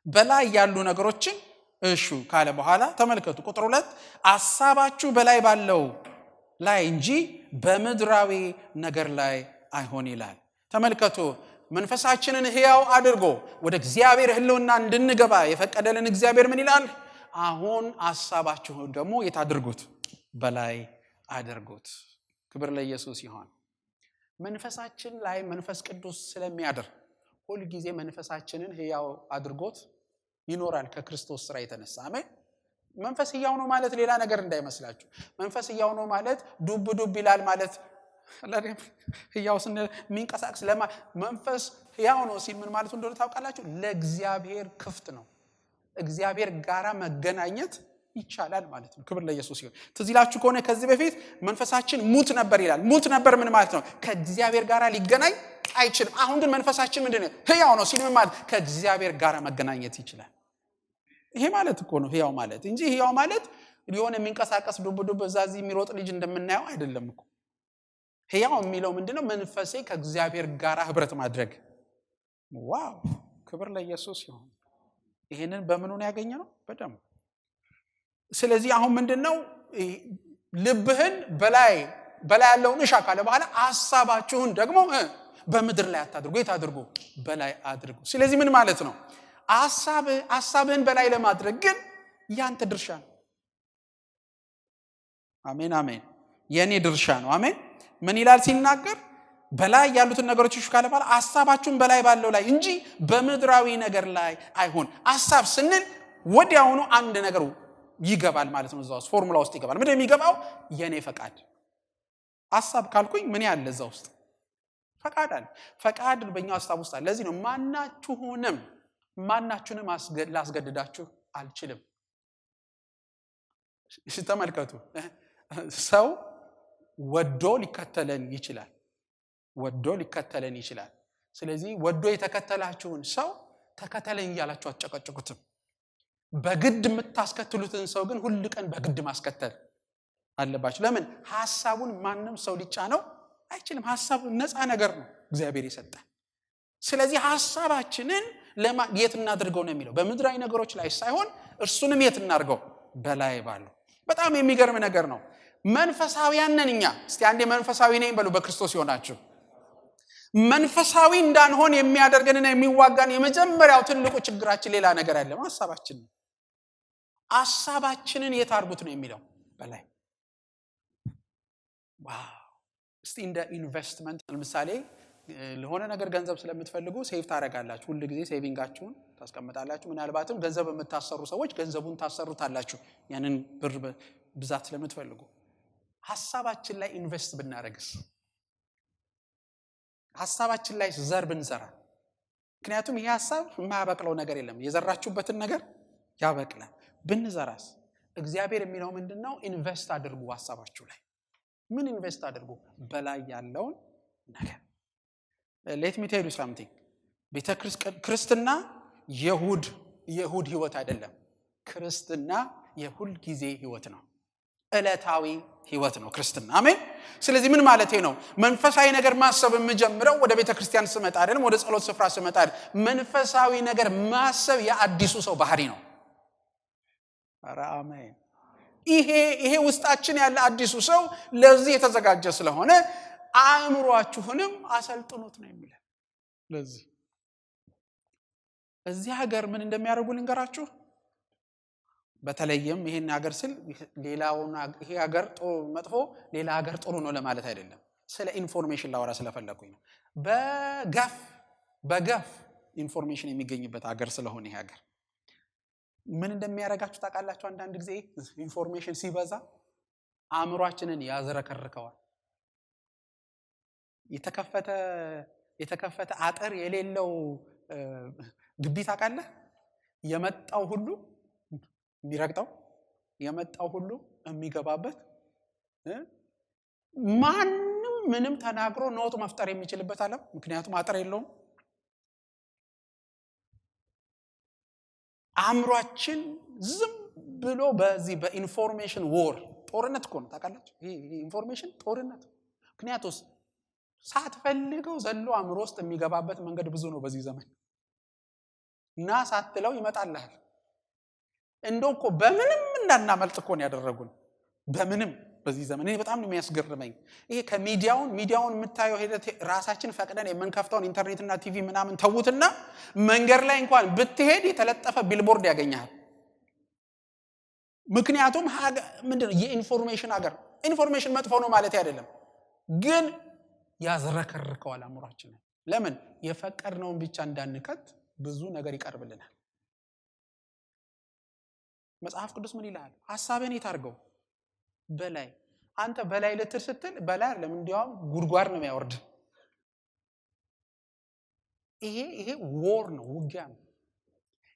በላይ ያሉ ነገሮችን እሹ ካለ በኋላ ተመልከቱ ቁጥር 2፣ ሐሳባችሁ በላይ ባለው ላይ እንጂ በምድራዊ ነገር ላይ አይሆን ይላል። ተመልከቱ፣ መንፈሳችንን ሕያው አድርጎ ወደ እግዚአብሔር ህልውና እንድንገባ የፈቀደልን እግዚአብሔር ምን ይላል? አሁን ሐሳባችሁን ደግሞ የታድርጉት በላይ አድርጉት። ክብር ለኢየሱስ ይሁን። መንፈሳችን ላይ መንፈስ ቅዱስ ስለሚያድር ሁሉ ጊዜ መንፈሳችንን ሕያው አድርጎት ይኖራል ከክርስቶስ ሥራ የተነሳ። አሜን። መንፈስ ሕያው ነው ማለት ሌላ ነገር እንዳይመስላችሁ። መንፈስ ሕያው ነው ማለት ዱብ ዱብ ይላል ማለት ሕያው ስንል የሚንቀሳቀስ መንፈስ ሕያው ነው ሲል ምን ማለት እንደሆነ ታውቃላችሁ? ለእግዚአብሔር ክፍት ነው። እግዚአብሔር ጋራ መገናኘት ይቻላል ማለት ነው። ክብር ለኢየሱስ ይሁን። ትዝ ይላችሁ ከሆነ ከዚህ በፊት መንፈሳችን ሙት ነበር ይላል። ሙት ነበር ምን ማለት ነው? ከእግዚአብሔር ጋራ ሊገናኝ አይችልም። አሁን ግን መንፈሳችን ምንድነው? ሕያው ነው ሲል ምን ማለት? ከእግዚአብሔር ጋራ መገናኘት ይችላል። ይሄ ማለት እኮ ነው ሕያው ማለት እንጂ ሕያው ማለት ሊሆነ የሚንቀሳቀስ ዱብ ዱብ በዛዚ የሚሮጥ ልጅ እንደምናየው አይደለም እኮ። ሕያው የሚለው ምንድነው? መንፈሴ ከእግዚአብሔር ጋራ ህብረት ማድረግ። ዋው! ክብር ለኢየሱስ ይሁን። ይሄንን በምኑ ነው ያገኘነው? በደም። ስለዚህ አሁን ምንድነው? ልብህን በላይ ያለውን እሻ ካለ በኋላ ሐሳባችሁን ደግሞ በምድር ላይ አታድርጉ። የት አድርጉ? በላይ አድርጉ። ስለዚህ ምን ማለት ነው? ሐሳብህን በላይ ለማድረግ ግን ያንተ ድርሻ ነው። አሜን አሜን። የኔ ድርሻ ነው። አሜን። ምን ይላል ሲናገር? በላይ ያሉትን ነገሮች እሹ ካለ በኋላ ሐሳባችሁን በላይ ባለው ላይ እንጂ በምድራዊ ነገር ላይ አይሆን። ሐሳብ ስንል ወዲያውኑ አንድ ነገር ይገባል ማለት ነው። እዛው ፎርሙላ ውስጥ ይገባል። ምንድነው የሚገባው? የኔ ፈቃድ። ሐሳብ ካልኩኝ ምን ያለ እዛው ውስጥ? ፈቃድ አለ። ፈቃድ በእኛው ሐሳብ ውስጥ አለ። ለዚህ ነው ማናችሁንም ላስገድዳችሁ አልችልም። እሺ ተመልከቱ። ሰው ወዶ ሊከተለን ይችላል። ስለዚህ ወዶ የተከተላችሁን ሰው ተከተለኝ እያላችሁ አትጨቀጭቁትም። በግድ የምታስከትሉትን ሰው ግን ሁሉ ቀን በግድ ማስከተል አለባችሁ። ለምን? ሐሳቡን ማንም ሰው ሊጫነው አይችልም። ሐሳብ ነፃ ነገር ነው እግዚአብሔር የሰጠን። ስለዚህ ሐሳባችንን የት እናድርገው ነው የሚለው። በምድራዊ ነገሮች ላይ ሳይሆን እርሱንም የት እናድርገው? በላይ ባለው። በጣም የሚገርም ነገር ነው። መንፈሳዊያን ነን እኛ። እስቲ አንዴ መንፈሳዊ ነኝ በሉ በክርስቶስ ይሆናችሁ። መንፈሳዊ እንዳንሆን የሚያደርገንና የሚዋጋን የመጀመሪያው ትልቁ ችግራችን ሌላ ነገር አይደለም፣ ሐሳባችን ነው። ሐሳባችንን የት አድርጉት ነው የሚለው በላይ። ዋው! እስቲ እንደ ኢንቨስትመንት ለምሳሌ ለሆነ ነገር ገንዘብ ስለምትፈልጉ ሴቭ ታደርጋላችሁ። ሁሉ ጊዜ ሴቪንጋችሁን ታስቀምጣላችሁ። ምናልባትም ገንዘብ የምታሰሩ ሰዎች ገንዘቡን ታሰሩታላችሁ ያንን ብር ብዛት ስለምትፈልጉ። ሐሳባችን ላይ ኢንቨስት ብናረግስ? ሐሳባችን ላይ ዘር ብንዘራ? ምክንያቱም ይሄ ሐሳብ የማያበቅለው ነገር የለም፣ የዘራችሁበትን ነገር ያበቅላል። ብንዘራስ? እግዚአብሔር የሚለው ምንድነው? ኢንቨስት አድርጉ ሐሳባችሁ ላይ። ምን ኢንቨስት አድርጉ? በላይ ያለውን ነገር። let me tell you something። ክርስትና የሁድ ህይወት አይደለም። ክርስትና የሁል ጊዜ ህይወት ነው። ዕለታዊ ህይወት ነው ክርስትና። አሜን። ስለዚህ ምን ማለቴ ነው? መንፈሳዊ ነገር ማሰብ የምጀምረው ወደ ቤተክርስቲያን ስመጣ አይደለም፣ ወደ ጸሎት ስፍራ ስመጣ አይደለም። መንፈሳዊ ነገር ማሰብ የአዲሱ ሰው ባህሪ ነው። ኧረ አሜን። ይሄ ውስጣችን ያለ አዲሱ ሰው ለዚህ የተዘጋጀ ስለሆነ አእምሮአችሁንም አሰልጥኑት ነው የሚለው። ለዚህ እዚህ ሀገር ምን እንደሚያደርጉ ልንገራችሁ። በተለይም ይሄን ሀገር ስል ሌላውና ይሄ ሀገር መጥፎ ሌላ ሀገር ጥሩ ነው ለማለት አይደለም። ስለ ኢንፎርሜሽን ላወራ ስለፈለኩኝ ነው። በገፍ ኢንፎርሜሽን የሚገኝበት ሀገር ስለሆነ ይሄ ሀገር ምን እንደሚያረጋችሁ ታውቃላችሁ? አንዳንድ ጊዜ ኢንፎርሜሽን ሲበዛ አእምሮአችንን ያዝረከርከዋል። የተከፈተ አጥር የሌለው ግቢ ታውቃለህ? የመጣው ሁሉ የሚረግጠው፣ የመጣው ሁሉ የሚገባበት፣ ማንም ምንም ተናግሮ ኖት መፍጠር የሚችልበት አለ። ምክንያቱም አጥር የለውም። አእምሮአችን ዝም ብሎ በዚህ በኢንፎርሜሽን ዎር ጦርነት እኮ ነው ታውቃላችሁ? ይሄ ኢንፎርሜሽን ጦርነት። ምክንያቱም ሳትፈልገው ዘሎ አእምሮ ውስጥ የሚገባበት መንገድ ብዙ ነው በዚህ ዘመን እና ሳትለው ይመጣልሃል። እንደው እኮ በምንም እንዳናመልጥ እኮ ነው ያደረጉን። በምንም በዚህ ዘመን እኔ በጣም ነው የሚያስገርመኝ። ይሄ ሚዲያውን የምታየው ሄደት ራሳችን ፈቅደን የምንከፍተውን ኢንተርኔትና ቲቪ ምናምን ተውትና መንገድ ላይ እንኳን ብትሄድ የተለጠፈ ቢልቦርድ ያገኛል። ምክንያቱም ምንድነው የኢንፎርሜሽን ሀገር። ኢንፎርሜሽን መጥፎ ነው ማለት አይደለም፣ ግን ያዝረከርከዋል አእምሮአችንን። ለምን? የፈቀድነውን ብቻ እንዳንከት ብዙ ነገር ይቀርብልናል። መጽሐፍ ቅዱስ ምን ይላል? ሐሳብህን የታርገው በላይ። አንተ በላይ ልትል ስትል በላይ አይደለም፣ እንዲያውም ጉድጓድ ነው የሚያወርድ። ይሄ ዎር ነው፣ ውጊያ ነው።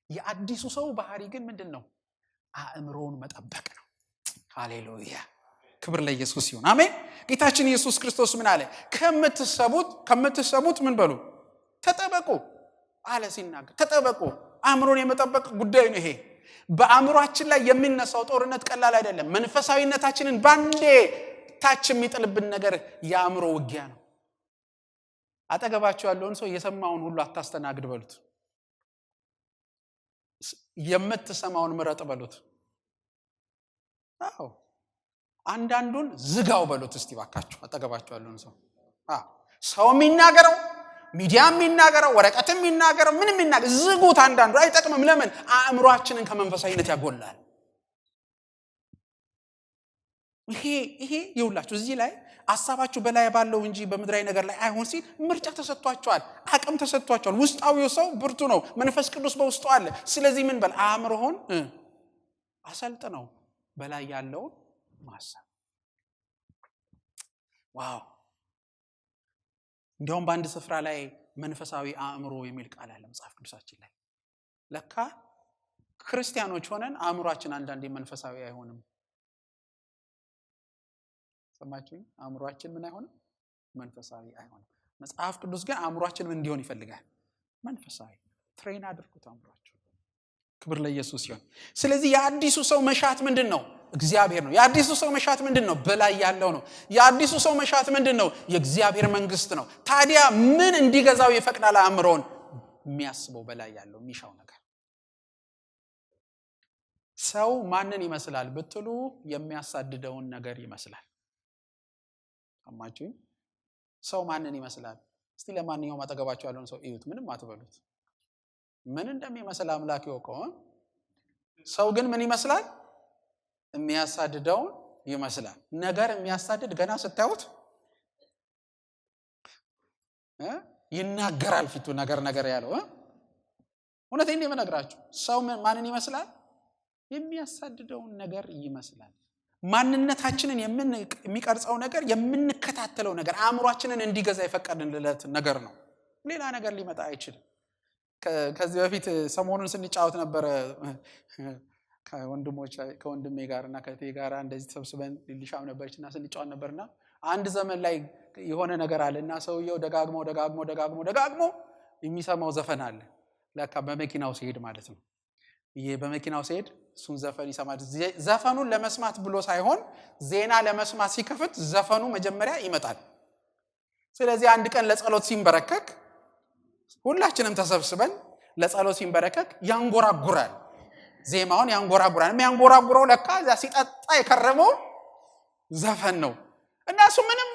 የአዲሱ ሰው ባህሪ ግን ምንድነው? አእምሮውን መጠበቅ ነው። ሃሌሉያ፣ ክብር ለኢየሱስ ይሁን። አሜን። ጌታችን ኢየሱስ ክርስቶስ ምን አለ? ከምትሰሙት ምን በሉ? ተጠበቁ አለ ሲናገር። ተጠበቁ። አእምሮን የመጠበቅ ጉዳይ ነው ይሄ። በአእምሮአችን ላይ የሚነሳው ጦርነት ቀላል አይደለም። መንፈሳዊነታችንን ባንዴ ታች የሚጥልብን ነገር የአእምሮ ውጊያ ነው። አጠገባችሁ ያለውን ሰው የሰማውን ሁሉ አታስተናግድ በሉት። የምትሰማውን ምረጥ በሉት። አዎ፣ አንዳንዱን ዝጋው በሉት እስቲ ባካችሁ። አጠገባችሁ ያለውን ሰው የሚናገረው፣ ሚዲያ የሚናገረው፣ ወረቀት የሚናገረው፣ ምን የሚናገር ዝጉት። አንዳንዱ አይጠቅምም። ለምን? አእምሮአችንን ከመንፈሳዊነት ያጎላል። ይሄ ይውላችሁ እዚህ ላይ ሐሳባችሁ በላይ ባለው እንጂ በምድራዊ ነገር ላይ አይሆን ሲል ምርጫ ተሰጥቷቸዋል፣ አቅም ተሰጥቷቸዋል። ውስጣዊው ሰው ብርቱ ነው፣ መንፈስ ቅዱስ በውስጡ አለ። ስለዚህ ምን በል? አእምሮህን አሰልጥነው በላይ ያለውን ማሰብ። ዋው! እንዲያውም በአንድ ስፍራ ላይ መንፈሳዊ አእምሮ የሚል ቃል አለ መጽሐፍ ቅዱሳችን ላይ። ለካ ክርስቲያኖች ሆነን አእምሮአችን አንዳንዴ መንፈሳዊ አይሆንም። ሰማችሁኝ? አእምሮአችን ምን አይሆንም? መንፈሳዊ አይሆንም። መጽሐፍ ቅዱስ ግን አእምሮአችን ምን እንዲሆን ይፈልጋል? መንፈሳዊ። ትሬን አድርጉት አእምሮአችሁ። ክብር ለኢየሱስ ይሁን። ስለዚህ የአዲሱ ሰው መሻት ምንድነው? እግዚአብሔር ነው። የአዲሱ ሰው መሻት ምንድነው? በላይ ያለው ነው። የአዲሱ ሰው መሻት ምንድነው? የእግዚአብሔር መንግስት ነው። ታዲያ ምን እንዲገዛው ይፈቅዳል? አእምሮን የሚያስበው በላይ ያለው የሚሻው ነገር። ሰው ማንን ይመስላል ብትሉ የሚያሳድደውን ነገር ይመስላል። አማቹኝ ሰው ማንን ይመስላል? እስቲ ለማንኛውም አጠገባችሁ ያለውን ሰው እዩት፣ ምንም አትበሉት። ምን እንደሚመስል አምላክ ይወቀው። ሰው ግን ምን ይመስላል? የሚያሳድደውን ይመስላል። ነገር የሚያሳድድ ገና ስታዩት ይናገራል ፊቱ ነገር ያለው እውነቴን ነው የምነግራችሁ። ሰው ማንን ይመስላል? የሚያሳድደውን ነገር ይመስላል። ማንነታችንን የሚቀርጸው ነገር፣ የምንከታተለው ነገር፣ አእምሯችንን እንዲገዛ የፈቀድንለት ነገር ነው። ሌላ ነገር ሊመጣ አይችልም። ከዚህ በፊት ሰሞኑን ስንጫወት ነበር ከወንድሜ ጋርና ከእቴ ጋር እንደዚህ ተሰብስበን ሊሻም ነበርችና ስንጫወት ነበርና አንድ ዘመን ላይ የሆነ ነገር አለና ሰውየው ደጋግሞ የሚሰማው ዘፈን አለ። ለካ በመኪናው ሲሄድ ማለት ነው። ይሄ በመኪናው ሲሄድ እሱን ዘፈን ይሰማል። ዘፈኑን ለመስማት ብሎ ሳይሆን ዜና ለመስማት ሲከፍት ዘፈኑ መጀመሪያ ይመጣል። ስለዚህ አንድ ቀን ለጸሎት ሲንበረከክ ሁላችንም ተሰብስበን ለጸሎት ሲንበረከክ ያንጎራጉራል። ዜማውን ያንጎራጉራል። የሚያንጎራጉረው ለካ እዛ ሲጠጣ የከረመው ዘፈን ነው። እና እሱ ምንም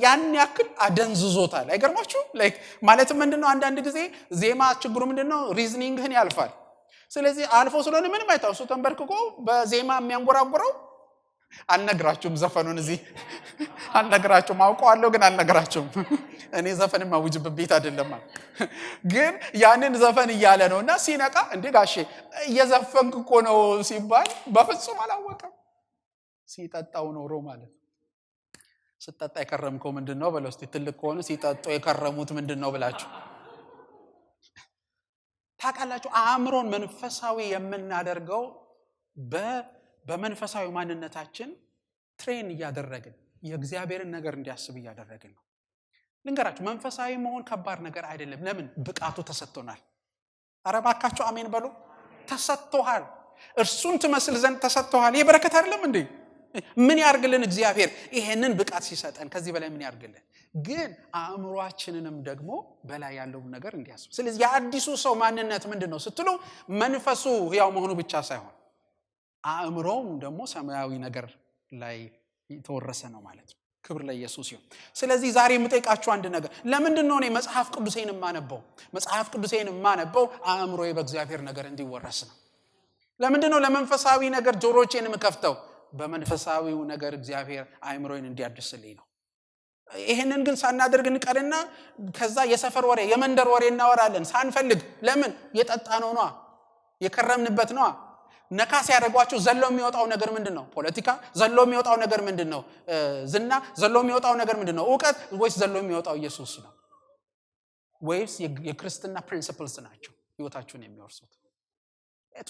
ያን ያክል አደንዝዞታል። አይገርማችሁ? ላይክ ማለትም ምንድነው አንዳንድ ጊዜ ዜማ ችግሩ ምንድነው ሪዝኒንግህን ያልፋል። ስለዚህ አልፎ ስለሆነ ምንም አይታውሱ ተንበርክኮ በዜማ የሚያንጎራጉረው አልነግራችሁም። ዘፈኑን እዚህ አልነግራችሁም። አውቀዋለሁ ግን አልነግራችሁም። እኔ ዘፈን ማውጅበት ቤት አይደለም። ግን ያንን ዘፈን እያለ ነውና ሲነቃ እንዴ ጋሼ እየዘፈንክ እኮ ነው ሲባል በፍጹም አላወቀም። ሲጠጣው ኖሮ ማለት ስጠጣ የከረምከው ምንድነው በለው እስቲ። ትልቅ ከሆነ ሲጠጣው የከረሙት ምንድነው ብላችሁ ታውቃላችሁ። አእምሮን መንፈሳዊ የምናደርገው በመንፈሳዊ ማንነታችን ትሬን እያደረግን የእግዚአብሔርን ነገር እንዲያስብ እያደረግን ነው። ልንገራችሁ፣ መንፈሳዊ መሆን ከባድ ነገር አይደለም። ለምን? ብቃቱ ተሰጥቶናል። ኧረ እባካችሁ አሜን በሉ። ተሰጥቶሃል። እርሱን ትመስል ዘንድ ተሰጥቶሃል። ይሄ በረከት አይደለም እንዴ? ምን ያርግልን እግዚአብሔር ይሄንን ብቃት ሲሰጠን? ከዚህ በላይ ምን ያርግልን? ግን አእምሮአችንንም ደግሞ በላይ ያለው ነገር እንዲያስብ። ስለዚህ የአዲሱ ሰው ማንነት ምንድነው ስትሉ መንፈሱ ያው መሆኑ ብቻ ሳይሆን አእምሮውም ደግሞ ሰማያዊ ነገር ላይ የተወረሰ ነው ማለት ነው። ክብር ለኢየሱስ ይሁን። ስለዚህ ዛሬ የምጠይቃችሁ አንድ ነገር፣ ለምንድነው እኔ መጽሐፍ ቅዱሴን የማነበው? መጽሐፍ ቅዱሴን የማነበው አእምሮዬ በእግዚአብሔር ነገር እንዲወረስ ነው። ለምንድነው ለመንፈሳዊ ነገር ጆሮቼን የምከፍተው? በመንፈሳዊው ነገር እግዚአብሔር አእምሮዬን እንዲያድስልኝ ነው። ይሄንን ግን ሳናደርግ እንቀርና ከዛ የሰፈር ወሬ የመንደር ወሬ እናወራለን ሳንፈልግ። ለምን? የጠጣነው ነው፣ የከረምንበት ነው። ነካስ ያደርጓችሁ ዘሎ የሚወጣው ነገር ምንድነው? ፖለቲካ። ዘሎ የሚወጣው ነገር ምንድነው? ዝና። ዘሎ የሚወጣው ነገር ምንድነው? ዕውቀት። ወይስ ዘሎ የሚወጣው ኢየሱስ ነው? ወይስ የክርስትና ፕሪንሲፕልስ ናቸው ህይወታችሁን የሚወርሱት?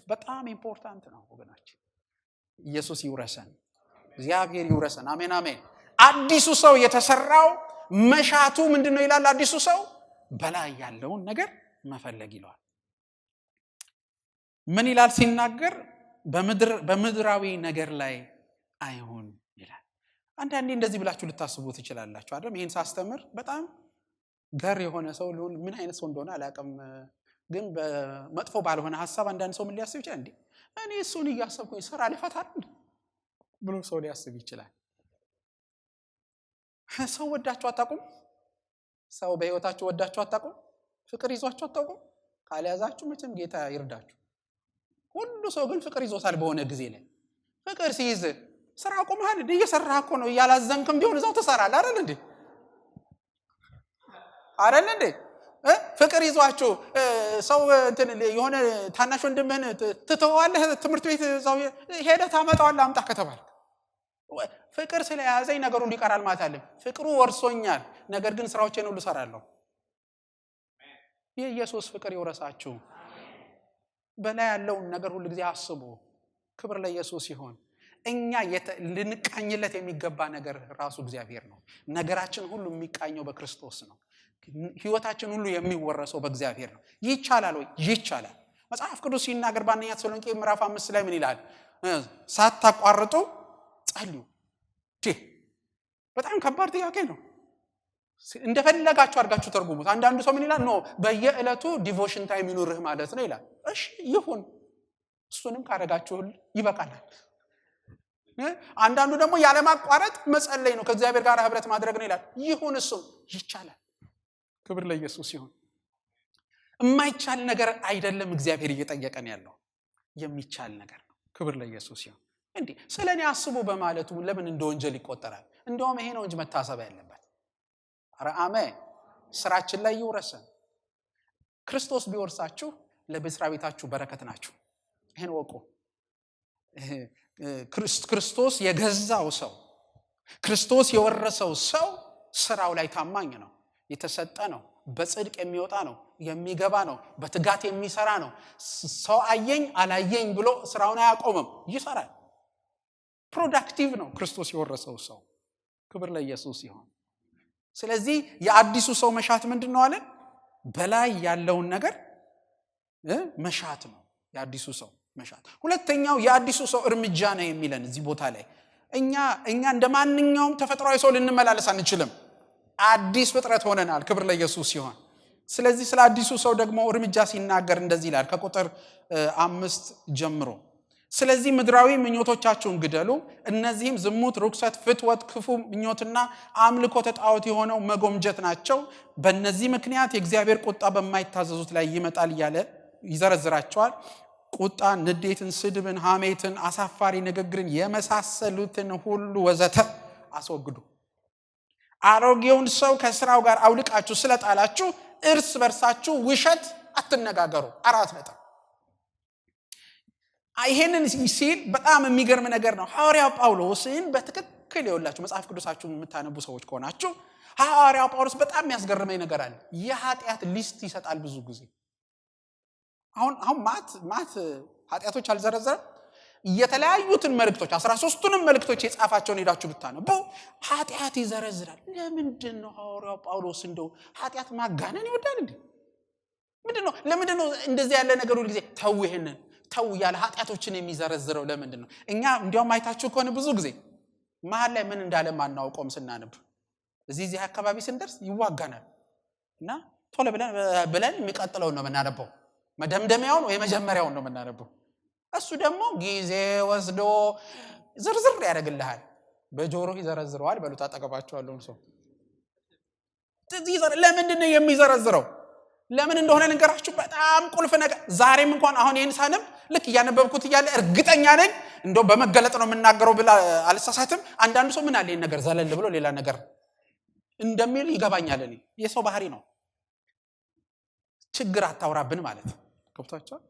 በጣም ኢምፖርታንት ነው ወገናችን። ኢየሱስ ይውረሰን፣ እግዚአብሔር ይውረሰን። አሜን አሜን። አዲሱ ሰው የተሰራው መሻቱ ምንድነው ይላል? አዲሱ ሰው በላይ ያለውን ነገር መፈለግ ይላል። ምን ይላል ሲናገር? በምድራዊ ነገር ላይ አይሁን ይላል። አንዳንዴ እንደዚህ ብላችሁ ልታስቡ ትችላላችሁ አይደል? ይሄን ሳስተምር በጣም ገር የሆነ ሰው ምን አይነት ሰው እንደሆነ አላውቅም፣ ግን በመጥፎ ባልሆነ ሐሳብ አንዳንድ ሰው ምን ሊያስብ ይችላል? እንዴ እኔ እሱን እያሰብኩኝ ስራ ልፈታል ብሎ ሰው ሊያስብ ይችላል። ሰው ወዳችሁ አታውቁም? ሰው በህይወታችሁ ወዳችሁ አታውቁም? ፍቅር ይዟችሁ አታውቁም? ካልያዛችሁ መቼም ጌታ ይርዳችሁ። ሁሉ ሰው ግን ፍቅር ይዞታል በሆነ ጊዜ ላይ። ፍቅር ሲይዝ ስራ ቆመሃል እንዴ? እየሰራህ እኮ ነው፣ እያላዘንክም ቢሆን እዛው ትሰራለህ አይደል እንዴ? አይደል እንዴ? ፍቅር ይዟችሁ ሰው እንትን የሆነ ታናሽ ወንድምህን ትተዋለህ ትምህርት ቤት እዛው ሄደህ ታመጣዋለህ አምጣ ከተባልክ። ፍቅር ስለያዘኝ ነገሩ እንዲቀራል ማለት አይደለም። ፍቅሩ ወርሶኛል፣ ነገር ግን ስራዎቼን ሁሉ ሰራለሁ። የኢየሱስ ፍቅር ይወረሳችሁ። በላይ ያለውን ነገር ሁሉ ጊዜ አስቡ። ክብር ለኢየሱስ ይሁን። እኛ ልንቃኝለት የሚገባ ነገር ራሱ እግዚአብሔር ነው። ነገራችን ሁሉ የሚቃኘው በክርስቶስ ነው። ህይወታችን ሁሉ የሚወረሰው በእግዚአብሔር ነው። ይቻላል ወይ? ይቻላል። መጽሐፍ ቅዱስ ሲናገር በአንደኛ ተሰሎንቄ ምዕራፍ 5 ላይ ምን ይላል? ሳታቋርጡ ጸልዩ። በጣም ከባድ ጥያቄ ነው። እንደፈለጋችሁ አድርጋችሁ ተርጉሙት። አንዳንዱ ሰው ምን ይላል? ኖ በየዕለቱ ዲቮሽን ታይም ይኑርህ ማለት ነው ይላል። እሺ ይሁን፣ እሱ እሱንም ካረጋችሁ ይበቃናል። አንዳንዱ ደግሞ ያለ ማቋረጥ መጸለይ ነው፣ ከእግዚአብሔር ጋር ህብረት ማድረግ ነው ይላል። ይሁን፣ እሱም ይቻላል። ክብር ለኢየሱስ ይሁን። የማይቻል ነገር አይደለም እግዚአብሔር እየጠየቀን ያለው፣ የሚቻል ነገር ነው። ክብር ለኢየሱስ ይሁን። እንዴ ስለኔ አስቡ በማለቱ ለምን እንደ ወንጀል ይቆጠራል? እንደውም ይሄ ነው እንጂ መታሰብ ያለበት። ኧረ አሜን። ስራችን ላይ ይወርሰን። ክርስቶስ ቢወርሳችሁ ለመስሪያ ቤታችሁ በረከት ናችሁ። ይሄን ወቁ። ክርስቶስ የገዛው ሰው፣ ክርስቶስ የወረሰው ሰው ስራው ላይ ታማኝ ነው፣ የተሰጠ ነው፣ በጽድቅ የሚወጣ ነው፣ የሚገባ ነው፣ በትጋት የሚሰራ ነው። ሰው አየኝ አላየኝ ብሎ ስራውን አያቆምም፣ ይሰራል። ፕሮዳክቲቭ ነው ክርስቶስ የወረሰው ሰው። ክብር ለኢየሱስ ይሁን። ስለዚህ የአዲሱ ሰው መሻት ምንድነው አለን? በላይ ያለውን ነገር መሻት ነው የአዲሱ ሰው መሻት። ሁለተኛው የአዲሱ ሰው እርምጃ ነው የሚለን እዚህ ቦታ ላይ እኛ እንደማንኛውም ተፈጥሯዊ ሰው ልንመላለስ አንችልም። አዲስ ፍጥረት ሆነናል። ክብር ለኢየሱስ ይሁን። ስለዚህ ስለ አዲሱ ሰው ደግሞ እርምጃ ሲናገር እንደዚህ ይላል ከቁጥር 5 ጀምሮ። ስለዚህ ምድራዊ ምኞቶቻችሁን ግደሉ፣ እነዚህም ዝሙት፣ ርኩሰት፣ ፍትወት፣ ክፉ ምኞትና አምልኮተ ጣዖት የሆነው መጎምጀት ናቸው። በእነዚህ ምክንያት የእግዚአብሔር ቁጣ በማይታዘዙት ላይ ይመጣል እያለ ይዘረዝራቸዋል። ቁጣ፣ ንዴትን፣ ስድብን፣ ሐሜትን፣ አሳፋሪ ንግግርን የመሳሰሉትን ሁሉ ወዘተ አስወግዱ። አሮጌውን ሰው ከስራው ጋር አውልቃችሁ ስለጣላችሁ እርስ በርሳችሁ ውሸት አትነጋገሩ። 4 ነጥብ። ይሄንን ሲል በጣም የሚገርም ነገር ነው። ሐዋርያው ጳውሎስን በትክክል ይወላችሁ መጽሐፍ ቅዱሳችሁን የምታነቡ ሰዎች ከሆናችሁ ሐዋርያው ጳውሎስ በጣም የሚያስገርመኝ ነገር አለ። የኃጢአት ሊስት ይሰጣል ብዙ ጊዜ። አሁን ማት ኃጢአቶች አልዘረዘረም። የተለያዩትን መልእክቶች 13ቱንም መልእክቶች የጻፋቸውን ሄዳችሁ ብታነቡ ኃጢአት ይዘረዝራል። ለምንድን ነው ሐዋርያው ጳውሎስ እንደው ኃጢአት ማጋነን ይወዳል እንዴ? ምንድነው? ለምንድነው እንደዚህ ያለ ነገር ሁሉ ጊዜ ተው ይሄንን ተው ያለ ኃጢአቶችን የሚዘረዝረው ለምንድን ነው? እኛ እንዲያውም አይታችሁ ከሆነ ብዙ ጊዜ መሀል ላይ ምን እንዳለ ማናውቀውም ስናነብ እዚህ አካባቢ ስንደርስ ይዋጋናል እና ቶሎ ብለን የሚቀጥለውን ነው የምናነበው። መደምደሚያውን ወይ መጀመሪያውን ነው የምናነበው። እሱ ደግሞ ጊዜ ወስዶ ዝርዝር ያደርግልሃል። በጆሮ ይዘረዝረዋል። በሉት አጠገባችኋለሁ ሰው ለምንድን ነው የሚዘረዝረው? ለምን እንደሆነ ልንገራችሁ። በጣም ቁልፍ ነገር። ዛሬም እንኳን አሁን ይሄን ሳነብ ልክ እያነበብኩት እያለ እርግጠኛ ነኝ እንደው በመገለጥ ነው የምናገረው ብላ አልሳሳትም። አንዳንዱ ሰው ምን አለ ይሄን ነገር ዘለል ብሎ ሌላ ነገር እንደሚል ይገባኛል። እኔ የሰው ባህሪ ነው። ችግር አታውራብን ማለት ገብቷችኋል?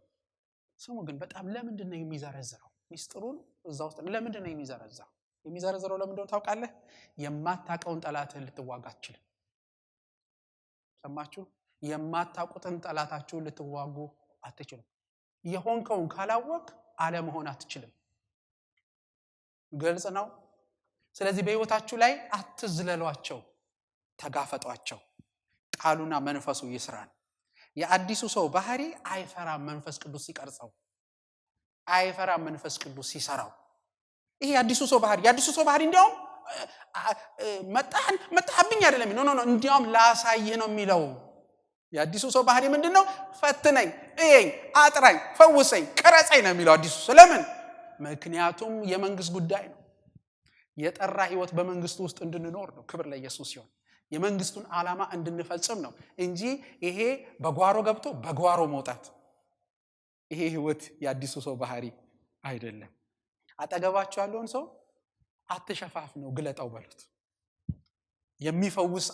ስሙ ግን በጣም ለምንድን ነው የሚዘረዝረው? ሚስጥሩን እዛ ውስጥ ለምንድን ነው የሚዘረዝረው? የሚዘረዝረው ለምንድን ነው ታውቃለህ? የማታውቀውን ጠላትህን ልትዋጋ አትችልም። ሰማችሁ? የማታውቁትን ጠላታችሁን ልትዋጉ አትችሉም። የሆንከውን ካላወቅ አለመሆን አትችልም። ግልጽ ነው። ስለዚህ በህይወታችሁ ላይ አትዝለሏቸው፣ ተጋፈጧቸው። ቃሉና መንፈሱ ይስራን። የአዲሱ ሰው ባህሪ አይፈራም። መንፈስ ቅዱስ ሲቀርጸው አይፈራም። መንፈስ ቅዱስ ሲሰራው ይሄ የአዲሱ ሰው ባህሪ እንዲያውም መጣህብኝ አይደለም። ኖ እንዲያውም ላሳይህ ነው የሚለው። የአዲሱ ሰው ባህሪ ምንድነው? ፈትነኝ፣ እየኝ፣ አጥራኝ፣ ፈውሰኝ፣ ቀረጸኝ ነው የሚለው አዲሱ ሰው። ለምን? ምክንያቱም የመንግስት ጉዳይ ነው። የጠራ ህይወት በመንግስቱ ውስጥ እንድንኖር ነው። ክብር ለኢየሱስ ይሁን። የመንግስቱን ዓላማ እንድንፈጽም ነው እንጂ ይሄ በጓሮ ገብቶ በጓሮ መውጣት፣ ይሄ ህይወት የአዲሱ ሰው ባህሪ አይደለም። አጠገባችሁ ያለውን ሰው አትሸፋፍ ነው ግለጣው በሉት። የሚፈውስ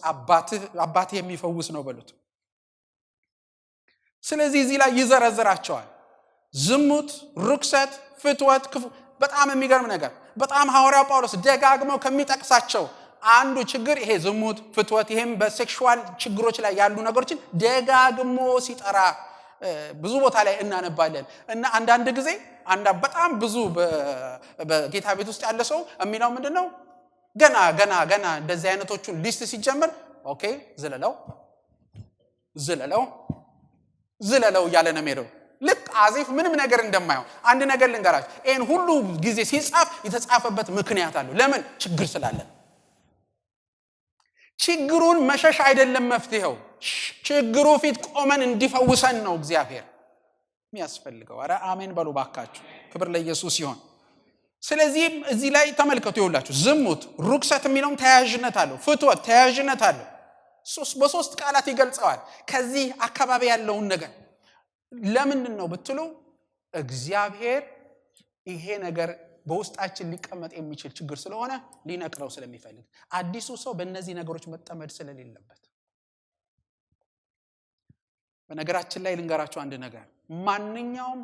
አባትህ የሚፈውስ ነው በሉት። ስለዚህ እዚህ ላይ ይዘረዝራቸዋል። ዝሙት፣ ርኩሰት፣ ፍትወት፣ ክፉ። በጣም የሚገርም ነገር በጣም ሐዋርያው ጳውሎስ ደጋግመው ከሚጠቅሳቸው አንዱ ችግር ይሄ ዝሙት፣ ፍትወት፣ ይሄም በሴክሹዋል ችግሮች ላይ ያሉ ነገሮችን ደጋግሞ ሲጠራ ብዙ ቦታ ላይ እናነባለን። እና አንዳንድ ጊዜ በጣም ብዙ በጌታ ቤት ውስጥ ያለ ሰው የሚለው ምንድነው? ገና እንደዚህ አይነቶቹን ሊስት ሲጀምር ኦኬ ዝለለው እያለ ነው የሚሄደው። ልክ አዚፍ ምንም ነገር እንደማይሆን። አንድ ነገር ልንገራችሁ፣ ይሄን ሁሉ ጊዜ ሲጻፍ የተጻፈበት ምክንያት አለው። ለምን? ችግር ስላለ። ችግሩን መሸሽ አይደለም መፍትሄው። ችግሩ ፊት ቆመን እንዲፈውሰን ነው እግዚአብሔር። የሚያስፈልገው። ኧረ አሜን በሉ ባካችሁ። ክብር ለኢየሱስ ይሁን። ስለዚህ እዚህ ላይ ተመልከቱ። ይኸውላችሁ ዝሙት፣ ርኩሰት የሚለውም ተያያዥነት አለው። ፍትወት ተያያዥነት አለው። በሶስት ቃላት ይገልጸዋል። ከዚህ አካባቢ ያለውን ነገር ለምንድን ነው ብትሉ እግዚአብሔር ይሄ ነገር በውስጣችን ሊቀመጥ የሚችል ችግር ስለሆነ ሊነቅረው ስለሚፈልግ፣ አዲሱ ሰው በእነዚህ ነገሮች መጠመድ ስለሌለበት። በነገራችን ላይ ልንገራችሁ አንድ ነገር፣ ማንኛውም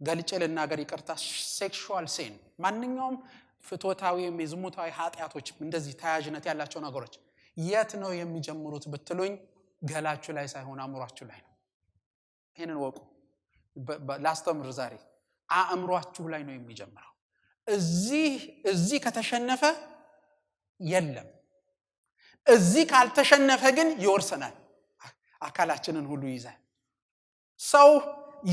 ገልጬ ልናገር ይቅርታ፣ ሴክሹዋል ሴን ማንኛውም ፍትወታዊ የዝሙታዊ ኃጢአቶች እንደዚህ ተያያዥነት ያላቸው ነገሮች የት ነው የሚጀምሩት ብትሉኝ ገላችሁ ላይ ሳይሆን አእምሯችሁ ላይ ነው። ይሄንን ወቁ። ላስተምር ዛሬ አእምሯችሁ ላይ ነው የሚጀምረው። እዚህ ከተሸነፈ የለም፣ እዚህ ካልተሸነፈ ግን ይወርሰናል፣ አካላችንን ሁሉ ይዛል። ሰው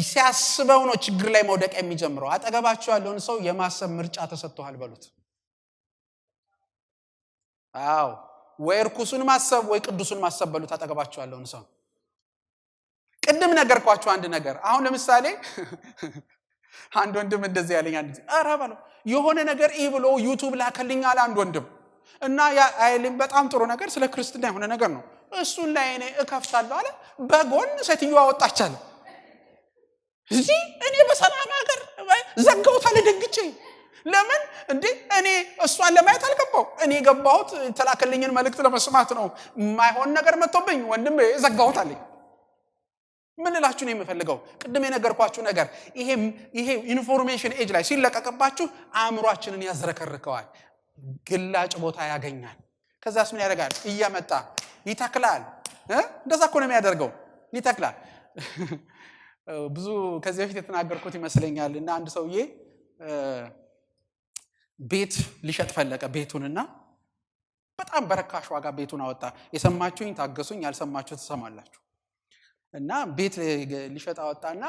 ሲያስበው ነው ችግር ላይ መውደቅ የሚጀምረው። አጠገባችሁ ያለውን ሰው የማሰብ ምርጫ ተሰጥቷል በሉት። አዎ፣ ወይ ርኩሱን ማሰብ ወይ ቅዱሱን ማሰብ በሉት አጠገባችሁ ያለውን ሰው። ቅድም ነገርኳችሁ አንድ ነገር። አሁን ለምሳሌ አንድ ወንድም እንደዚህ ያለኝ አንድ ኧረ በለው የሆነ ነገር ብሎ ዩቲዩብ ላከልኛል አንድ ወንድም እና ያ አይልም በጣም ጥሩ ነገር ስለ ክርስትና የሆነ ነገር ነው። እሱን ላይ እኔ እከፍታለሁ አለ። በጎን ሴትዮዋ ወጣች አለ። እዚህ እኔ በሰላም ሀገር ዘጋውታል ደግጬ። ለምን እንዴ እኔ እሷን ለማየት አልገባው። እኔ ገባሁት ተላከልኝን መልእክት ለመስማት ነው። የማይሆን ነገር መጥቶብኝ ወንድም ዘጋውታል። ምን እላችሁ ነው የምፈልገው? ቅድም የነገርኳችሁ ነገር ይሄ ኢንፎርሜሽን ኤጅ ላይ ሲለቀቅባችሁ አእምሯችንን ያዝረከርከዋል፣ ግላጭ ቦታ ያገኛል። ከዛስ ምን ያደርጋል? እያመጣ ይተክላል። እንደዛ እኮ ነው የሚያደርገው፣ ይተክላል። ብዙ ከዚህ በፊት የተናገርኩት ይመስለኛል። እና አንድ ሰውዬ ቤት ሊሸጥ ፈለቀ ቤቱንና በጣም በረካሽ ዋጋ ቤቱን አወጣ። የሰማችሁኝ ታገሱኝ፣ ያልሰማችሁ ትሰማላችሁ። እና ቤት ሊሸጥ አወጣና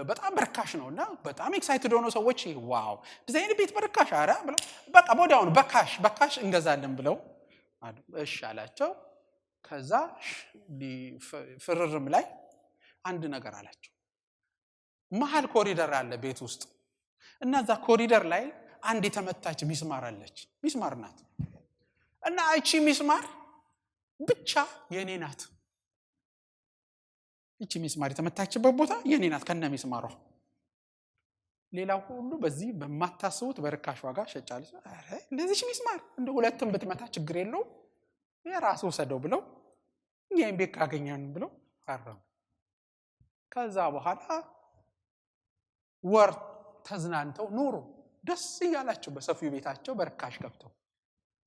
በጣም በርካሽ ነውና በጣም ኤክሳይትድ ሆኖ ሰዎች ዋው ዲዛይን ቤት በርካሽ አረ ብለው በቃ ወዲያውኑ በካሽ እንገዛለን ብለው እሺ አላቸው። ከዛ ፍርርም ላይ አንድ ነገር አላቸው። መሃል ኮሪደር አለ ቤት ውስጥ እና እዛ ኮሪደር ላይ አንድ የተመታች ሚስማር አለች። ሚስማር ናት እና እቺ ሚስማር ብቻ የኔ ናት። እቺ ሚስማር የተመታችበት ቦታ የኔ ናት ከነ ሚስማሯ። ሌላው ሁሉ በዚህ በማታስቡት በርካሽ ዋጋ ሸጫለች። አረ ለዚህ ሚስማር እንደ ሁለቱም ብትመታ ችግር የለው የራሱ ወሰደው ብለው ይሄን ቤት ካገኘን ብለው ፈረሙ። ከዛ በኋላ ወር ተዝናንተው ኑሩ ደስ ይያላቸው በሰፊው ቤታቸው በርካሽ ገብተው።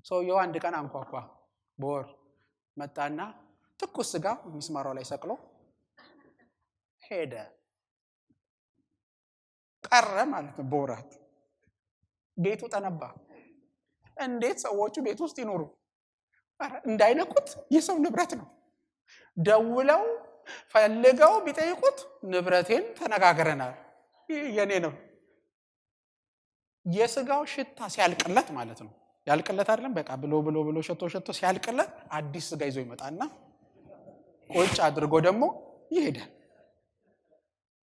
ሰውየው አንድ ቀን አንኳኳ። በወር መጣና ትኩስ ስጋ ሚስማሯ ላይ ሰቅሎ ሄደ። ቀረ ማለት ነው። በወራት ቤቱ ተነባ። እንዴት ሰዎቹ ቤት ውስጥ ይኖሩ? እንዳይነቁት የሰው ንብረት ነው። ደውለው ፈልገው ቢጠይቁት ንብረቴን ተነጋግረናል የኔ ነው። የስጋው ሽታ ሲያልቅለት ማለት ነው። ያልቅለት አይደለም በቃ ብሎ ሸቶ ሲያልቅለት አዲስ ስጋ ይዞ ይመጣና ቁጭ አድርጎ ደግሞ ይሄዳል።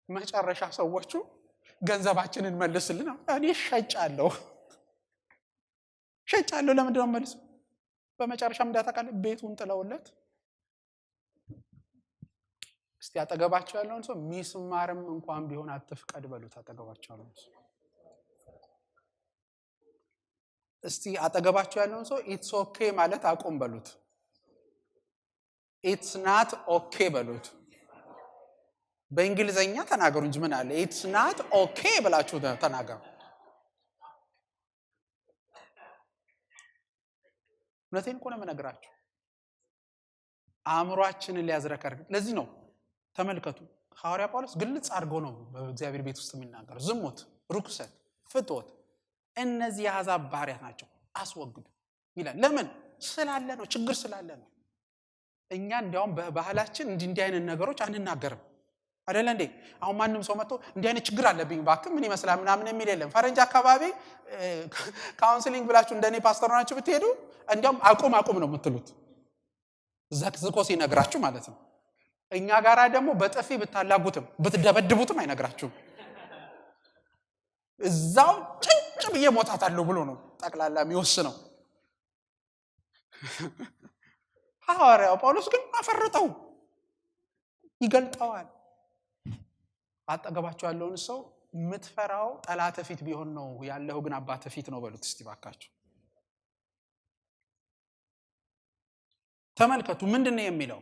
መጨረሻ ሰዎቹ ገንዘባችንን መልስልን። እኔ ሸጫለሁ ለምንድን ነው መልስ? በመጨረሻም እንዳታቃለ ቤቱን ጥለውለት። እስቲ አጠገባቸው ያለውን ሰው ሚስማርም እንኳን ቢሆን አትፍቀድ በሉት። አጠገባቸው ያለውን ሰው እስቲ አጠገባቸው ያለውን ሰው ኢትስ ኦኬ ማለት አቁም በሉት። ኢትስ ናት ኦኬ በሉት። በእንግሊዘኛ ተናገሩ እንጂ ምን አለ? ኢትስ ናት ኦኬ ብላችሁ ተናገሩ። እውነቴን እኮ ነው የምነግራችሁ። አእምሯችንን ሊያዝረከርክ። ለዚህ ነው ተመልከቱ ሐዋርያ ጳውሎስ ግልጽ አድርጎ ነው በእግዚአብሔር ቤት ውስጥ የሚናገረው። ዝሙት፣ ርኩሰት፣ ፍትወት እነዚህ የአሕዛብ ባህሪያት ናቸው፣ አስወግዱ ይላል። ለምን? ስላለ ነው፣ ችግር ስላለ ነው። እኛ እንዲያውም በባህላችን እንዲህ አይነት ነገሮች አንናገርም አይደለ እንዴ? አሁን ማንም ሰው መጥቶ እንዲህ አይነት ችግር አለብኝ ባክህ ምን ይመስላል ምናምን የሚል የለም። ፈረንጅ አካባቢ ካውንስሊንግ ብላችሁ እንደኔ ፓስተር ሆናችሁ ብትሄዱ እንዲያውም አቁም ነው የምትሉት፣ ዘቅዝቆ ሲነግራችሁ ማለት ነው። እኛ ጋራ ደግሞ በጥፊ ብታላጉትም ብትደበድቡትም አይነግራችሁም። እዛው ጭጭ ብዬ ሞታታለሁ ብሎ ነው ጠቅላላ የሚወስነው። ሐዋርያው ጳውሎስ ግን አፈርጠው ይገልጠዋል። አጠገባቸው ያለውን ሰው ምትፈራው ጠላት ፊት ቢሆን ነው ያለው ግን አባት ፊት ነው በሉት እስቲ ባካችሁ። ተመልከቱ ምንድነው የሚለው?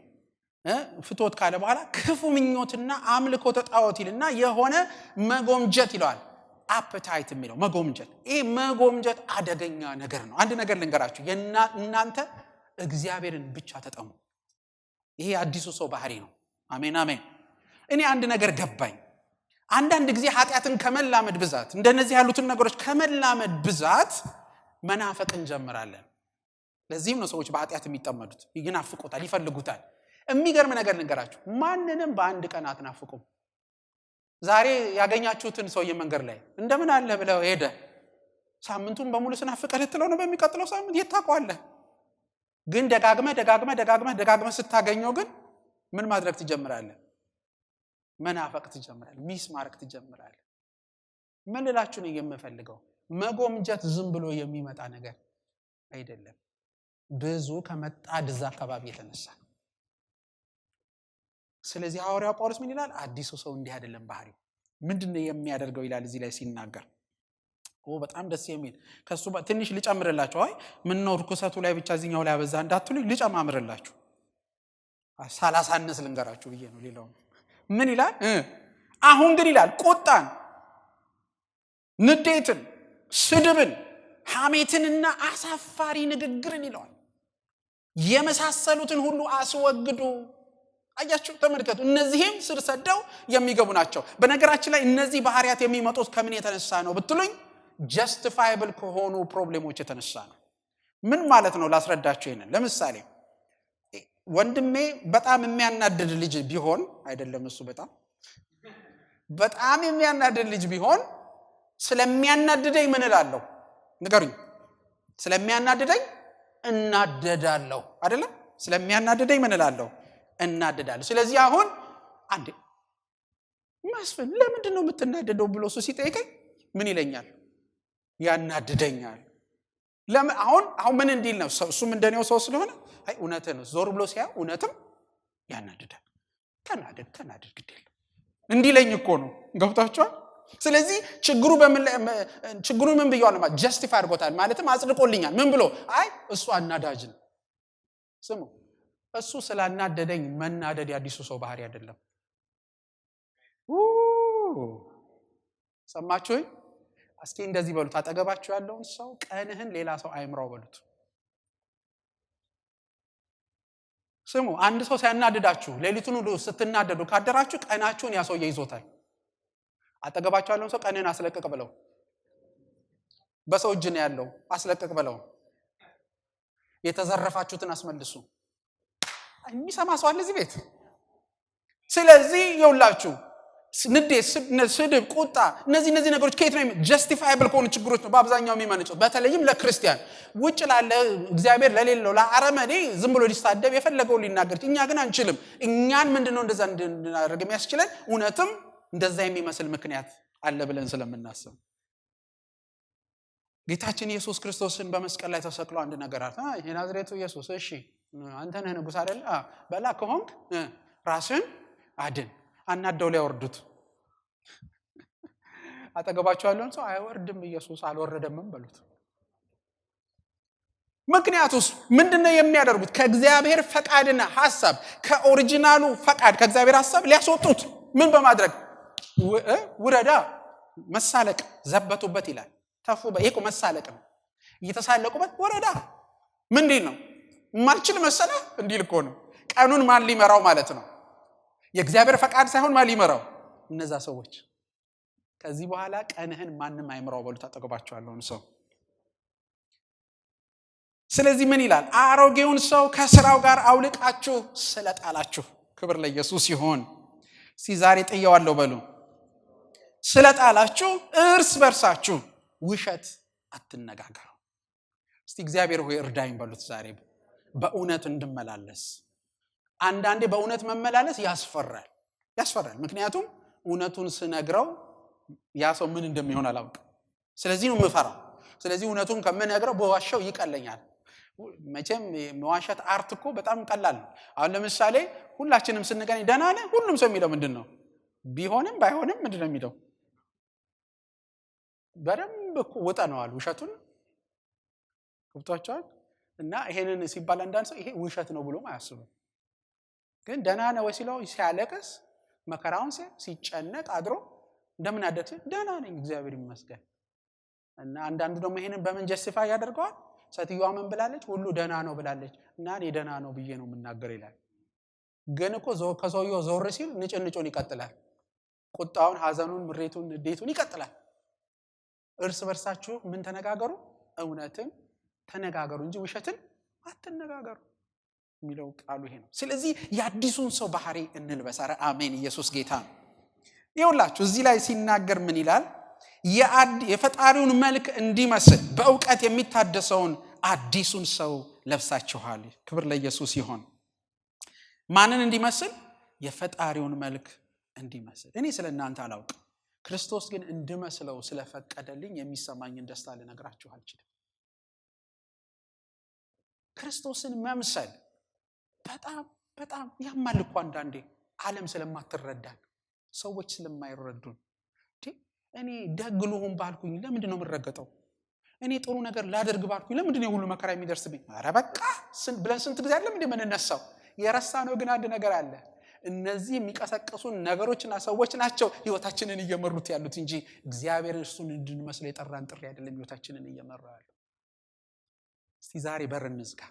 ፍቶት ካለ በኋላ ክፉ ምኞትና አምልኮተ ጣዖት ይልና የሆነ መጎምጀት ይለዋል። አፐታይት የሚለው መጎምጀት። ይሄ መጎምጀት አደገኛ ነገር ነው። አንድ ነገር ልንገራችሁ፣ እናንተ እግዚአብሔርን ብቻ ተጠሙ። ይሄ አዲሱ ሰው ባህሪ ነው። አሜን አሜን። እኔ አንድ ነገር ገባኝ። አንዳንድ ጊዜ ኃጢያትን ከመላመድ ብዛት እንደነዚህ ያሉትን ነገሮች ከመላመድ ብዛት መናፈቅ እንጀምራለን። ለዚህም ነው ሰዎች በኃጢያት የሚጠመዱት። ይናፍቁታል፣ ይፈልጉታል። የሚገርም ነገር ልንገራችሁ፣ ማንንም በአንድ ቀን አትናፍቁም። ዛሬ ያገኛችሁትን ሰውዬ መንገድ ላይ እንደምን አለ ብለው ሄደ ሳምንቱን በሙሉ ስናፍቀህ ልትለው ነው በሚቀጥለው ሳምንት የታውቀዋለህ። ግን ደጋግመህ ስታገኘው ግን ምን ማድረግ ትጀምራለህ? መናፈቅ ትጀምራለህ፣ ሚስ ማርክ ትጀምራለህ። ምን ልላችሁ ነው የምፈልገው? መጎምጀት ዝም ብሎ የሚመጣ ነገር አይደለም። ብዙ ከመጣ ድዛ አካባቢ የተነሳ። ስለዚህ ሐዋርያው ጳውሎስ ምን ይላል? አዲሱ ሰው እንዲህ አይደለም ባህሪው። ምንድነው የሚያደርገው ይላል እዚህ ላይ ሲናገር። በጣም ደስ የሚል ከሱ ትንሽ ልጨምርላችሁ። አይ ምን ነው ርኩሰቱ ላይ ብቻ እዚህኛው ላይ አበዛ እንዳትሉኝ ልጨማምርላችሁ። ሳላሳነስ ልንገራችሁ ብዬ ነው። ሌላው ምን ይላል? አሁን ግን ይላል ቁጣን፣ ንዴትን፣ ስድብን፣ ሐሜትንና አሳፋሪ ንግግርን ይለዋል የመሳሰሉትን ሁሉ አስወግዱ። አያችሁ ተመልከቱ። እነዚህም ስር ሰደው የሚገቡ ናቸው። በነገራችን ላይ እነዚህ ባህሪያት የሚመጡት ከምን የተነሳ ነው ብትሉኝ ጀስቲፋይብል ከሆኑ ፕሮብሌሞች የተነሳ ነው። ምን ማለት ነው ላስረዳችሁ ይሄንን። ለምሳሌ ወንድሜ በጣም የሚያናድድ ልጅ ቢሆን አይደለም እሱ በጣም የሚያናድድ ልጅ ቢሆን ስለሚያናድደኝ ምን እላለሁ? ንገሩኝ። ስለሚያናድደኝ እናደዳለሁ አይደለም? ስለሚያናድደኝ ምን እላለሁ? እናደዳለሁ። ስለዚህ አሁን አንዴ መስፍን ለምንድን ነው የምትናደደው ብሎ እሱ ሲጠይቀኝ ምን ይለኛል? ያናድደኛል። አሁን ምን እንዲል ነው? እሱም እንደኔው ሰው ስለሆነ አይ እውነትህ ነው ዞር ብሎ ሲያ እውነትም ያናድዳል። ተናደድ ግድ የለም እንዲለኝ እኮ ነው። ገብታችኋል? ስለዚህ ችግሩ ምን ብየዋለሁ? ጀስቲፋይ አድርጎታል ማለትም አጽድቆልኛል። ምን ብሎ? አይ እሱ አናዳጅ ነው። ስሙ፣ እሱ ስላናደደኝ መናደድ የአዲሱ ሰው ባህሪ አይደለም። ሰማችሁኝ? እስኪ እንደዚህ በሉት፣ አጠገባችሁ ያለውን ሰው ቀንህን ሌላ ሰው አይምራው በሉት። ስሙ፣ አንድ ሰው ሲያናድዳችሁ ሌሊቱን ሁሉ ስትናደዱ ካደራችሁ ቀናችሁን ያ ሰውዬ ይዞታል። አጠገባችሁ ያለውን ሰው ቀንህን አስለቅቅ ብለው፣ በሰው እጅ ነው ያለው አስለቅቅ ብለው፣ የተዘረፋችሁትን አስመልሱ። የሚሰማ ሰው አለ እዚህ ቤት? ስለዚህ ይውላችሁ ንዴት፣ ስድብ፣ ቁጣ እነዚህ ነገሮች ከየት ነው? ጀስቲፋይብል ከሆኑ ችግሮች ነው በአብዛኛው የሚመነጩት። በተለይም ለክርስቲያን ውጭ ላለ እግዚአብሔር ለሌለው ለአረመኔ ዝም ብሎ ሊሳደብ የፈለገውን ሊናገር፣ እኛ ግን አንችልም። እኛን ምንድነው እንደዛ እንድናደርግ የሚያስችለን? እውነትም እንደዛ የሚመስል ምክንያት አለ ብለን ስለምናስብ። ጌታችን ኢየሱስ ክርስቶስን በመስቀል ላይ ተሰቅሎ አንድ ነገር አለ። የናዝሬቱ ኢየሱስ እሺ አንተ ነህ ንጉስ አይደል? በላ ከሆንክ ራስን አድን። አናደው ሊያወርዱት አጠገባቸው ያለውን ሰው አይወርድም ኢየሱስ አልወረደምም በሉት። ምክንያቱስ ምንድነው የሚያደርጉት? ከእግዚአብሔር ፈቃድና ሐሳብ ከኦሪጂናሉ ፈቃድ ከእግዚአብሔር ሐሳብ ሊያስወጡት ምን በማድረግ ውረዳ፣ መሳለቅ፣ ዘበቱበት ይላል። ተፉበት። ይሄ መሳለቅ ነው። እየተሳለቁበት ወረዳ ምንድን ነው? ማልችል መሰለ እንዲል እኮ ነው። ቀኑን ማን ሊመራው ማለት ነው? የእግዚአብሔር ፈቃድ ሳይሆን ማን ሊመራው? እነዛ ሰዎች። ከዚህ በኋላ ቀንህን ማንም አይምራው በሉት አጠገባቸው ያለውን ሰው። ስለዚህ ምን ይላል? አሮጌውን ሰው ከስራው ጋር አውልቃችሁ ስለጣላችሁ። ክብር ለኢየሱስ ይሁን። ዛሬ ጥየዋለሁ በሉ። ስለጣላችሁ እርስ በርሳችሁ ውሸት አትነጋገሩ። እስቲ እግዚአብሔር ሆይ እርዳኝ በሉት ዛሬ በእውነት እንድመላለስ። አንዳንዴ በእውነት መመላለስ ያስፈራል። ምክንያቱም እውነቱን ስነግረው ያ ሰው ምን እንደሚሆን አላውቅም። ስለዚህ ነው የምፈራው። ስለዚህ እውነቱን ከምነግረው በዋሻው ይቀለኛል። መቼም መዋሸት አርት እኮ በጣም ቀላል ነው። አሁን ለምሳሌ ሁላችንም ስንገናኝ ደህና ነህ ሁሉም ሰው የሚለው ምንድነው? ቢሆንም ባይሆንም ምንድነው የሚለው? በደንብ እኮ ወጣነዋል ውሸቱን ገብቷቸዋል። እና ይሄንን ሲባል አንዳንድ ሰው ይሄ ውሸት ነው ብሎ አያስብም። ግን ደህና ነው ሲለው ሲያለቅስ መከራውን ሲጨነቅ አድሮ እንደምን አደረክ? ደህና ነኝ እግዚአብሔር ይመስገን። እና አንዳንዱ ደግሞ ይሄንን በምን ጀስቲፋይ ያደርገዋል? ሰትየዋ ምን ብላለች? ሁሉ ደህና ነው ብላለች እና እኔ ደህና ነው ብዬ ነው የምናገር ይላል። ግን እኮ ከሰውየው ዞር ሲል ንጭንጩን ይቀጥላል። ቁጣውን፣ ሐዘኑን፣ ምሬቱን፣ ንዴቱን ይቀጥላል። እርስ በርሳችሁ ምን ተነጋገሩ? እውነትን ተነጋገሩ እንጂ ውሸትን አትነጋገሩ የሚለው ቃሉ ይሄ ነው። ስለዚህ የአዲሱን ሰው ባህሪ እንልበስ። አሜን። ኢየሱስ ጌታ ነው። ይኸውላችሁ እዚህ ላይ ሲናገር ምን ይላል? የፈጣሪውን መልክ እንዲመስል በእውቀት የሚታደሰውን አዲሱን ሰው ለብሳችኋል። ክብር ለኢየሱስ ይሁን። ማንን እንዲመስል? የፈጣሪውን መልክ እንዲመስል። እኔ ስለእናንተ አላውቅም፣ ክርስቶስ ግን እንድመስለው ስለፈቀደልኝ የሚሰማኝን ደስታ ልነግራችሁ አልችልም። ክርስቶስን መምሰል በጣም ያማል እኮ አንዳንዴ ዓለም ስለማትረዳን፣ ሰዎች ስለማይረዱን። እኔ ደግ ልሁን ባልኩኝ ለምንድን ነው የምረገጠው? እኔ ጥሩ ነገር ላደርግ ባልኩኝ ለምንድን ነው ሁሉ መከራ የሚደርስብኝ? ኧረ በቃ ብለን ስንት ጊዜ አይደለም እንደምንነሳው። የረሳነው ግን አንድ ነገር አለ። እነዚህ የሚቀሰቅሱን ነገሮችና ሰዎች ናቸው ህይወታችንን እየመሩት ያሉት እንጂ እግዚአብሔር እርሱን እንድንመስል የጠራን ጥሪ አይደለም ህይወታችንን እየመራ ያለው። እስቲ ዛሬ በር እንዝጋ።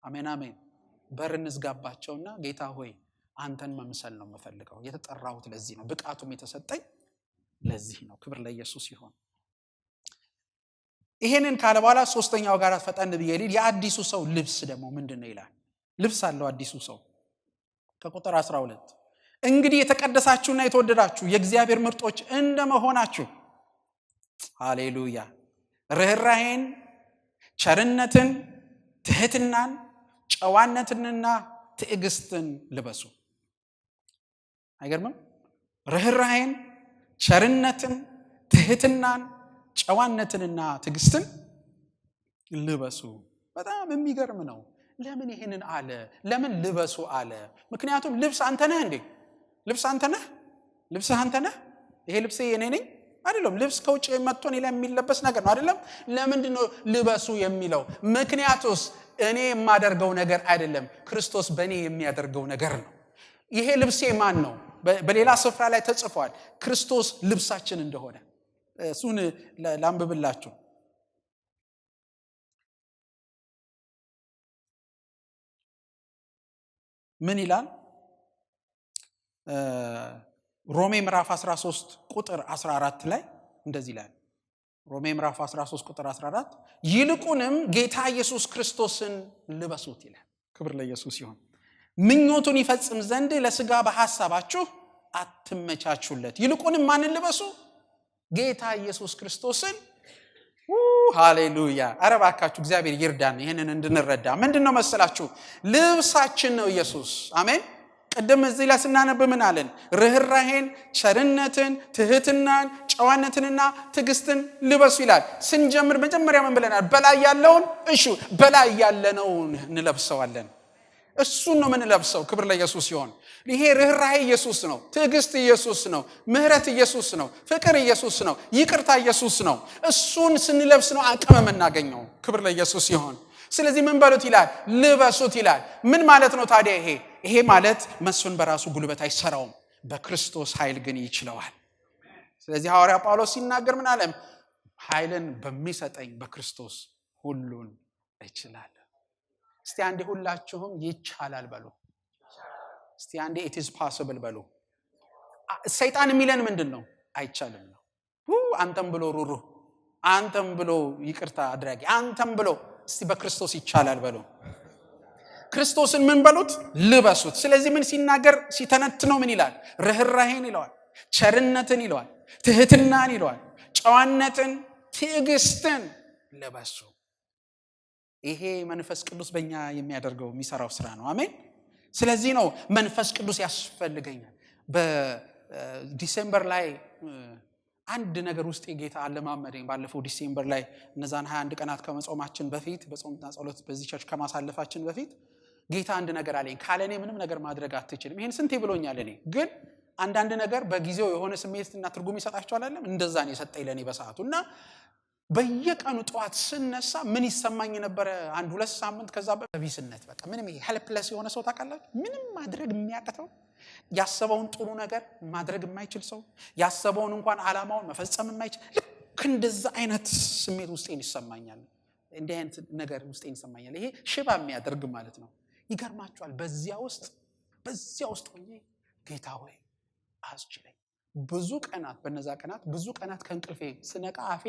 አሜን አሜን። በር እንዝጋባቸውና ጌታ ሆይ አንተን መምሰል ነው የምፈልገው። የተጠራሁት ለዚህ ነው፣ ብቃቱም የተሰጠኝ ለዚህ ነው። ክብር ለኢየሱስ ይሁን። ይሄንን ካለ በኋላ ሶስተኛው ጋር ፈጠን ብዬ ልሂድ። የአዲሱ ሰው ልብስ ደግሞ ምንድነው ይላል? ልብስ አለው አዲሱ ሰው ከቁጥር 12 እንግዲህ የተቀደሳችሁና የተወደዳችሁ የእግዚአብሔር ምርጦች እንደመሆናችሁ ሃሌሉያ ርህራሄን፣ ቸርነትን፣ ትህትናን፣ ጨዋነትንና ትዕግስትን ልበሱ። አይገርምም? ርህራሄን፣ ቸርነትን፣ ትህትናን፣ ጨዋነትንና ትዕግስትን ልበሱ። በጣም የሚገርም ነው። ለምን ይሄንን አለ? ለምን ልበሱ አለ? ምክንያቱም ልብስ አንተ ነህ እንዴ? ልብስ አንተ ነህ? ልብስ አንተ ነህ? ይሄ ልብስ የኔ ነኝ አይደለም። ልብስ ከውጭ መጥቶ እኔ ላይ የሚለበስ ነገር ነው አይደለም። ለምንድን ነው ልበሱ የሚለው? ምክንያቱስ እኔ የማደርገው ነገር አይደለም፣ ክርስቶስ በእኔ የሚያደርገው ነገር ነው። ይሄ ልብሴ ማን ነው? በሌላ ስፍራ ላይ ተጽፏል ክርስቶስ ልብሳችን እንደሆነ። እሱን ላንብብላችሁ። ምን ይላል? ሮሜ ምዕራፍ 13 ቁጥር 14 ላይ እንደዚህ ይላል። ሮሜ ምዕራፍ 13 ቁጥር 14 ይልቁንም ጌታ ኢየሱስ ክርስቶስን ልበሱት ይላል። ክብር ለኢየሱስ ይሁን። ምኞቱን ይፈጽም ዘንድ ለሥጋ በሐሳባችሁ አትመቻቹለት። ይልቁንም ማንን ልበሱ? ጌታ ኢየሱስ ክርስቶስን። ሃሌሉያ! ኧረ እባካችሁ እግዚአብሔር ይርዳን ይሄንን እንድንረዳ። ምንድነው መሰላችሁ? ልብሳችን ነው ኢየሱስ። አሜን። ቀደም እዚህ ላይ ስናነብ ምን አለን? ርህራሄን፣ ቸርነትን፣ ትህትናን፣ ጨዋነትንና ትዕግስትን ልበሱ ይላል። ስንጀምር መጀመሪያ ምን ብለናል? በላይ ያለውን በላይ ያለነውን እንለብሰዋለን። እሱን ነው የምንለብሰው። ክብር ለኢየሱስ ይሁን። ይሄ ርህራሄ ኢየሱስ ነው፣ ትዕግስት ኢየሱስ ነው፣ ምህረት ኢየሱስ ነው፣ ፍቅር ኢየሱስ ነው፣ ይቅርታ ኢየሱስ ነው። እሱን ስንለብስ ነው አቅም የምናገኘው። ክብር ለኢየሱስ ይሁን። ስለዚህ ምን በሉት ይላል? ልበሱት ይላል። ምን ማለት ነው ታዲያ ይሄ ማለት መስፍን በራሱ ጉልበት አይሰራውም፣ በክርስቶስ ኃይል ግን ይችለዋል። ስለዚህ ሐዋርያ ጳውሎስ ሲናገር ምን አለ? ኃይልን በሚሰጠኝ በክርስቶስ ሁሉን እችላለሁ። እስቲ አንዴ ሁላችሁም ይቻላል በሉ። እስቲ አንዴ it is possible በሉ። ሰይጣን የሚለን ምንድነው? አይቻልም ነው። አንተም ብሎ ሩሩ፣ አንተም ብሎ ይቅርታ አድራጊ፣ አንተም ብሎ እስቲ በክርስቶስ ይቻላል በሉ። ክርስቶስን ምን በሉት? ልበሱት። ስለዚህ ምን ሲናገር ሲተነትነው ምን ይላል? ርህራሄን ይለዋል፣ ቸርነትን ይለዋል፣ ትህትናን ይለዋል፣ ጨዋነትን፣ ትዕግስትን ልበሱ። ይሄ መንፈስ ቅዱስ በእኛ የሚያደርገው የሚሰራው ስራ ነው። አሜን። ስለዚህ ነው መንፈስ ቅዱስ ያስፈልገኛል። በዲሴምበር ላይ አንድ ነገር ውስጥ ጌታ አለማመደኝ። ባለፈው ዲሴምበር ላይ እነዛን 21 ቀናት ከመጾማችን በፊት በጾምና ጸሎት በዚህ ቸርች ከማሳለፋችን በፊት ጌታ አንድ ነገር አለኝ። ካለኔ ምንም ነገር ማድረግ አትችልም። ይሄን ስንቴ ብሎኛል። እኔ ግን አንዳንድ ነገር በጊዜው የሆነ ስሜትና ትርጉም ይሰጣቸዋል አይደለም? እንደዛ ነው የሰጠኝ ለኔ በሰዓቱና በየቀኑ ጧት ስነሳ ምን ይሰማኝ ነበር? አንድ 2 ሳምንት ከዛ በቢስነት በቃ ምንም ሄልፕለስ የሆነ ሰው ታውቃላችሁ? ምንም ማድረግ የሚያቅተው ያሰበውን ጥሩ ነገር ማድረግ የማይችል ሰው፣ ያሰበውን እንኳን አላማውን መፈጸም የማይችል ልክ እንደዛ አይነት ስሜት ውስጤን ይሰማኛል። እንዲህ አይነት ነገር ውስጤን ይሰማኛል። ይሄ ሽባ የሚያደርግ ማለት ነው። ይገርማችኋል። በዚያ ውስጥ ሆኜ ጌታ ሆይ አስችለኝ። ብዙ ቀናት በነዛ ቀናት ብዙ ቀናት ከእንቅልፌ ስነቃ አፌ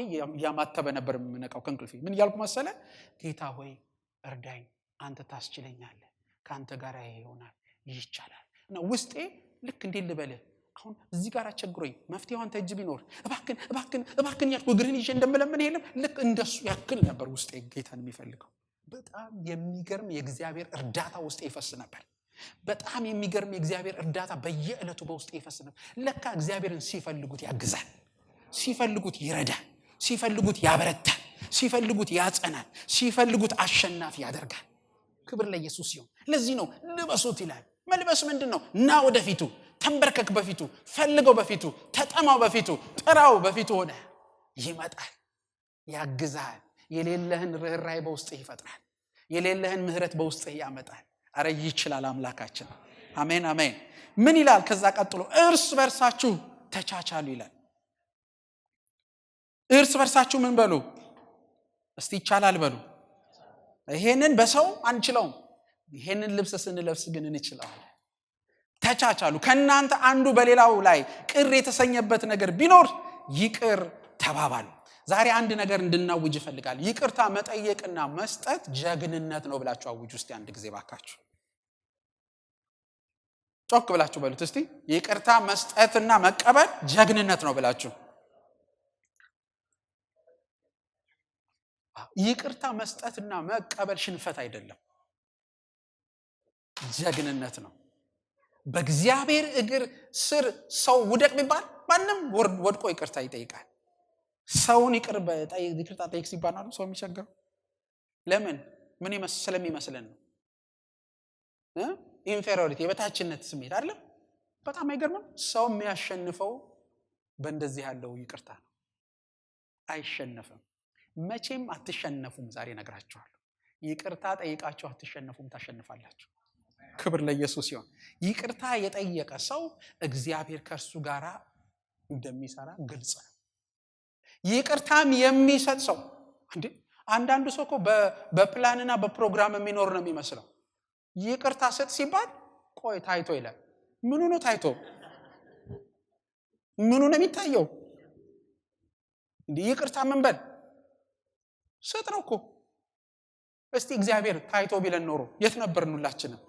ያማተበ ነበር የምነቃው ከእንቅልፌ። ምን እያልኩ መሰለ? ጌታ ሆይ እርዳኝ፣ አንተ ታስችለኛለህ፣ ካንተ ጋር ይሆናል፣ ይቻላል። እና ውስጤ ልክ እንዴ ልበልህ አሁን እዚህ ጋር አቸግሮኝ መፍትሄው አንተ እጅ ቢኖር እባክን ያልኩ እግርን ይዤ እንደምለምን ይሄለም ልክ እንደሱ ያክል ነበር ውስጤ ጌታን የሚፈልገው። በጣም የሚገርም የእግዚአብሔር እርዳታ ውስጤ ይፈስ ነበር። በጣም የሚገርም የእግዚአብሔር እርዳታ በየዕለቱ በውስጤ ይፈስ ነበር። ለካ እግዚአብሔርን ሲፈልጉት ያግዛል፣ ሲፈልጉት ይረዳል፣ ሲፈልጉት ያበረታል፣ ሲፈልጉት ያጸናል፣ ሲፈልጉት አሸናፊ ያደርጋል። ክብር ለኢየሱስ ይሁን። ለዚህ ነው ልበሱት ይላል። መልበስ ምንድነው? ና ወደፊቱ፣ ተንበርከክ በፊቱ፣ ፈልገው በፊቱ፣ ተጠማው በፊቱ፣ ጥራው በፊቱ ሆነ ይመጣል፣ ያግዛል። የሌለህን ርህራሄ በውስጥህ ይፈጥራል። የሌለህን ምህረት በውስጥህ ያመጣል። አረ ይችላል አምላካችን። አሜን አሜን። ምን ይላል ከዛ ቀጥሎ? እርስ በርሳችሁ ተቻቻሉ ይላል። እርስ በርሳችሁ ምን በሉ እስቲ? ይቻላል በሉ። ይሄንን በሰው አንችለውም። ይሄንን ልብስ ስንለብስ ግን እንችላለን። ተቻቻሉ። ከናንተ አንዱ በሌላው ላይ ቅር የተሰኘበት ነገር ቢኖር ይቅር ተባባሉ። ዛሬ አንድ ነገር እንድናውጅ ይፈልጋል። ይቅርታ መጠየቅና መስጠት ጀግንነት ነው ብላችሁ አውጁ እስቲ አንድ ጊዜ ባካችሁ። ጮክ ብላችሁ በሉት እስቲ። ይቅርታ መስጠትና መቀበል ጀግንነት ነው ብላችሁ። ይቅርታ መስጠትና መቀበል ሽንፈት አይደለም፣ ጀግንነት ነው። በእግዚአብሔር እግር ስር ሰው ውደቅ ቢባል ማንም ወድቆ ይቅርታ ይጠይቃል። ሰውን ይቅርታ ጠይቅ ሲባል ነው ሰው የሚቸገረው። ለምን? ምን ስለሚመስለን ነው። ኢንፌሪዮሪቲ የበታችነት ስሜት አይደለም? በጣም አይገርምም? ሰው የሚያሸንፈው በእንደዚህ ያለው ይቅርታ ነው። አይሸነፍም። መቼም አትሸነፉም። ዛሬ ነግራችኋለሁ። ይቅርታ ጠይቃችሁ አትሸነፉም፣ ታሸንፋላችሁ። ክብር ለኢየሱስ ይሁን። ይቅርታ የጠየቀ ሰው እግዚአብሔር ከእርሱ ጋር እንደሚሰራ ግልጽ ነው። ይቅርታም የሚሰጥ ሰው አንዳንዱ ሰው እኮ በፕላንና በፕሮግራም የሚኖር ነው የሚመስለው። ይቅርታ ስጥ ሲባል ቆይ ታይቶ ይላል። ምኑ ነው ታይቶ? ምኑ ነው የሚታየው? ይቅርታ ምን በል ስጥ ነው እኮ። እስቲ እግዚአብሔር ታይቶ ቢለን ኖሮ የት ነበርን ሁላችንም?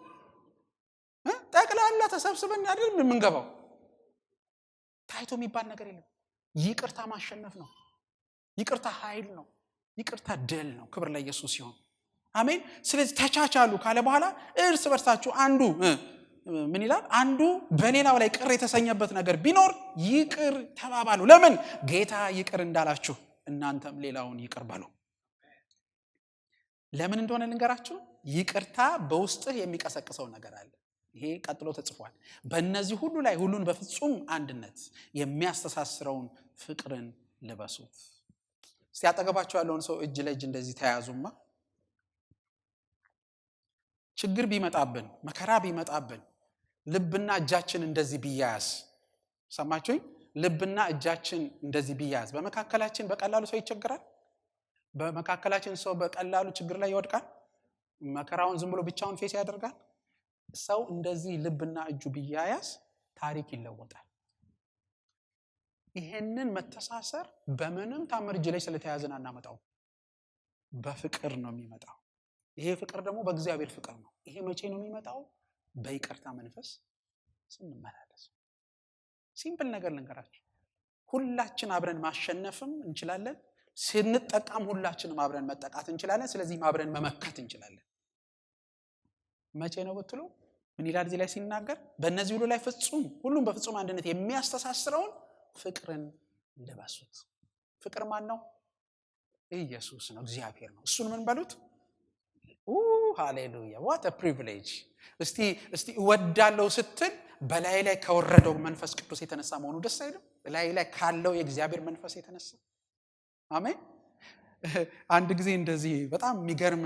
ጠቅላላ ተሰብስበን አይደል የምንገባው? ታይቶ የሚባል ነገር የለም። ይቅርታ ማሸነፍ ነው። ይቅርታ ኃይል ነው። ይቅርታ ድል ነው። ክብር ለኢየሱስ ይሁን። አሜን። ስለዚህ ተቻቻሉ ካለ በኋላ እርስ በርሳችሁ አንዱ ምን ይላል? አንዱ በሌላው ላይ ቅር የተሰኘበት ነገር ቢኖር ይቅር ተባባሉ። ለምን? ጌታ ይቅር እንዳላችሁ እናንተም ሌላውን ይቅር በሉ። ለምን እንደሆነ ልንገራችሁ። ይቅርታ በውስጥህ የሚቀሰቅሰው ነገር አለ። ይሄ ቀጥሎ ተጽፏል። በእነዚህ ሁሉ ላይ ሁሉን በፍጹም አንድነት የሚያስተሳስረውን ፍቅርን ልበሱት። እስቲ አጠገባችሁ ያለውን ሰው እጅ ለእጅ እንደዚህ ተያዙማ። ችግር ቢመጣብን፣ መከራ ቢመጣብን ልብና እጃችን እንደዚህ ቢያያዝ፣ ሰማችሁኝ? ልብና እጃችን እንደዚህ ቢያያዝ በመካከላችን በቀላሉ ሰው ይቸግራል? በመካከላችን ሰው በቀላሉ ችግር ላይ ይወድቃል? መከራውን ዝም ብሎ ብቻውን ፌስ ያደርጋል? ሰው እንደዚህ ልብና እጁ ቢያያዝ ታሪክ ይለወጣል። ይሄንን መተሳሰር በምንም ታምር እጅ ላይ ስለተያዘን አናመጣው። በፍቅር ነው የሚመጣው። ይሄ ፍቅር ደግሞ በእግዚአብሔር ፍቅር ነው። ይሄ መቼ ነው የሚመጣው? በይቅርታ መንፈስ ስንመላለስ። ሲምፕል ነገር ልንገራችሁ። ሁላችን አብረን ማሸነፍም እንችላለን። ስንጠቃም ሁላችንም አብረን መጠቃት እንችላለን። ስለዚህ አብረን መመከት እንችላለን። መቼ ነው ብትሉ ምን ይላል እዚህ ላይ ሲናገር? በእነዚህ ሁሉ ላይ ሁሉም በፍጹም አንድነት የሚያስተሳስረውን ፍቅርን ልበሱት። ፍቅር ማን ነው? ኢየሱስ ነው፣ እግዚአብሔር ነው። እሱን ምን በሉት? ሃሌሉያ! what a privilege! እስቲ እወዳለሁ ስትል በላይ ላይ ከወረደው መንፈስ ቅዱስ የተነሳ መሆኑ ደስ አይልም? ላይ ካለው የእግዚአብሔር መንፈስ የተነሳ አሜን። አንድ ጊዜ እንደዚህ በጣም የሚገርም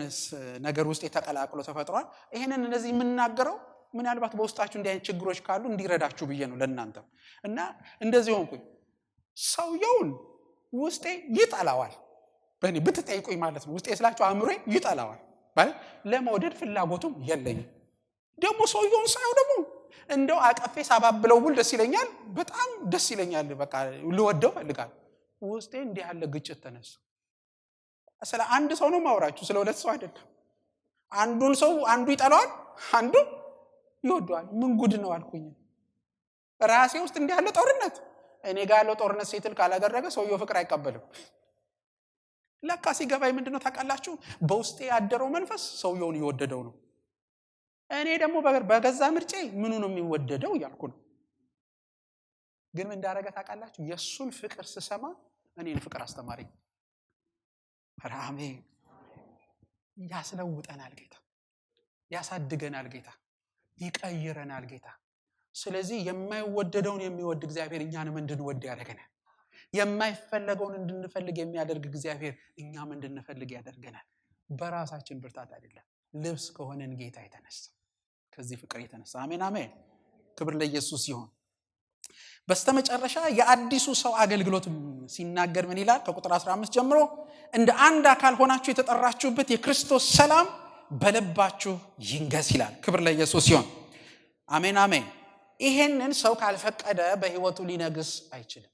ነገር ውስጥ የተቀላቅሎ ተፈጥሯል። ይሄንን እንደዚህ የምናገረው ምናልባት በውስጣችሁ እንዲህ አይነት ችግሮች ካሉ እንዲረዳችሁ ብዬ ነው ለእናንተ። እና እንደዚህ ሆንኩኝ። ሰውየውን ውስጤ ይጠላዋል። በእኔ ብትጠይቁኝ ማለት ነው። ውስጤ ስላችሁ አእምሮዬ ይጠላዋል ማለት ለመውደድ ፍላጎቱም የለኝም። ደግሞ ሰውየውን ሳይው ደግሞ እንደው አቀፌ ሳባብለው ብል ደስ ይለኛል፣ በጣም ደስ ይለኛል። በቃ ልወደው ፈልጋለሁ። ውስጤ እንዲህ ያለ ግጭት ተነሳ። ስለ አንድ ሰው ነው ማውራችሁ፣ ስለ ሁለት ሰው አይደለም። አንዱን ሰው አንዱ ይጠላዋል፣ አንዱ ይወደዋል። ምን ጉድ ነው አልኩኝ። ራሴ ውስጥ እንዲህ ያለ ጦርነት፣ እኔ ጋር ያለው ጦርነት ሴትል ካላደረገ ሰውየው ፍቅር አይቀበልም። ለካ ሲገባኝ ምንድነው ታውቃላችሁ? በውስጤ ያደረው መንፈስ ሰውየውን ይወደደው ነው። እኔ ደግሞ በገዛ ምርጬ ምኑ ነው የሚወደደው እያልኩ ነው። ግን ምን እንዳደረገ ታውቃላችሁ? የሱን ፍቅር ስሰማ እኔን ፍቅር አስተማረኝ። አሜን። ያስለውጠናል ጌታ፣ ያሳድገናል ጌታ፣ ይቀይረናል ጌታ። ስለዚህ የማይወደደውን የሚወድ እግዚአብሔር እኛንም እንድንወድ ያደርገናል። የማይፈለገውን እንድንፈልግ የሚያደርግ እግዚአብሔር እኛም እንድንፈልግ ያደርገናል። በራሳችን ብርታት አይደለም፣ ልብስ ከሆነን ጌታ የተነሳ ከዚህ ፍቅር የተነሳ አሜን አሜን። ክብር ለኢየሱስ ይሁን። በስተመጨረሻ የአዲሱ ሰው አገልግሎት ሲናገር ምን ይላል? ከቁጥር 15 ጀምሮ እንደ አንድ አካል ሆናችሁ የተጠራችሁበት የክርስቶስ ሰላም በልባችሁ ይንገስ ይላል። ክብር ለኢየሱስ ይሁን። አሜን አሜን። ይሄንን ሰው ካልፈቀደ በህይወቱ ሊነግስ አይችልም።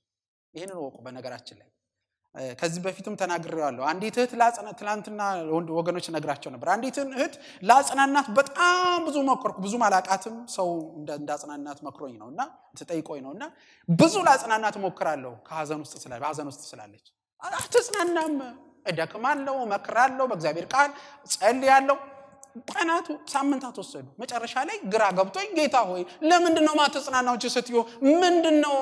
ይሄንን ወቁ። በነገራችን ላይ ከዚህ በፊትም ተናግሬዋለሁ። አንዲት እህት ትላንትና ወገኖች ነግራቸው ነበር። አንዲት እህት ላጽናናት በጣም ብዙ ሞከርኩ። ብዙ ማላቃትም ሰው እንዳጽናናት መክሮኝ ነውና ተጠይቆኝ ነውና ብዙ ላጽናናት ሞክራለሁ። በሐዘን ውስጥ ስላለች አትጽናናም። እደክማለሁ፣ መክራለሁ፣ በእግዚአብሔር ቃል ጸልያለሁ። ቀናቱ ሳምንታት ወሰዱ። መጨረሻ ላይ ግራ ገብቶኝ ጌታ ሆይ ለምንድነው ማትጽናናው? ስትዩ ምንድነው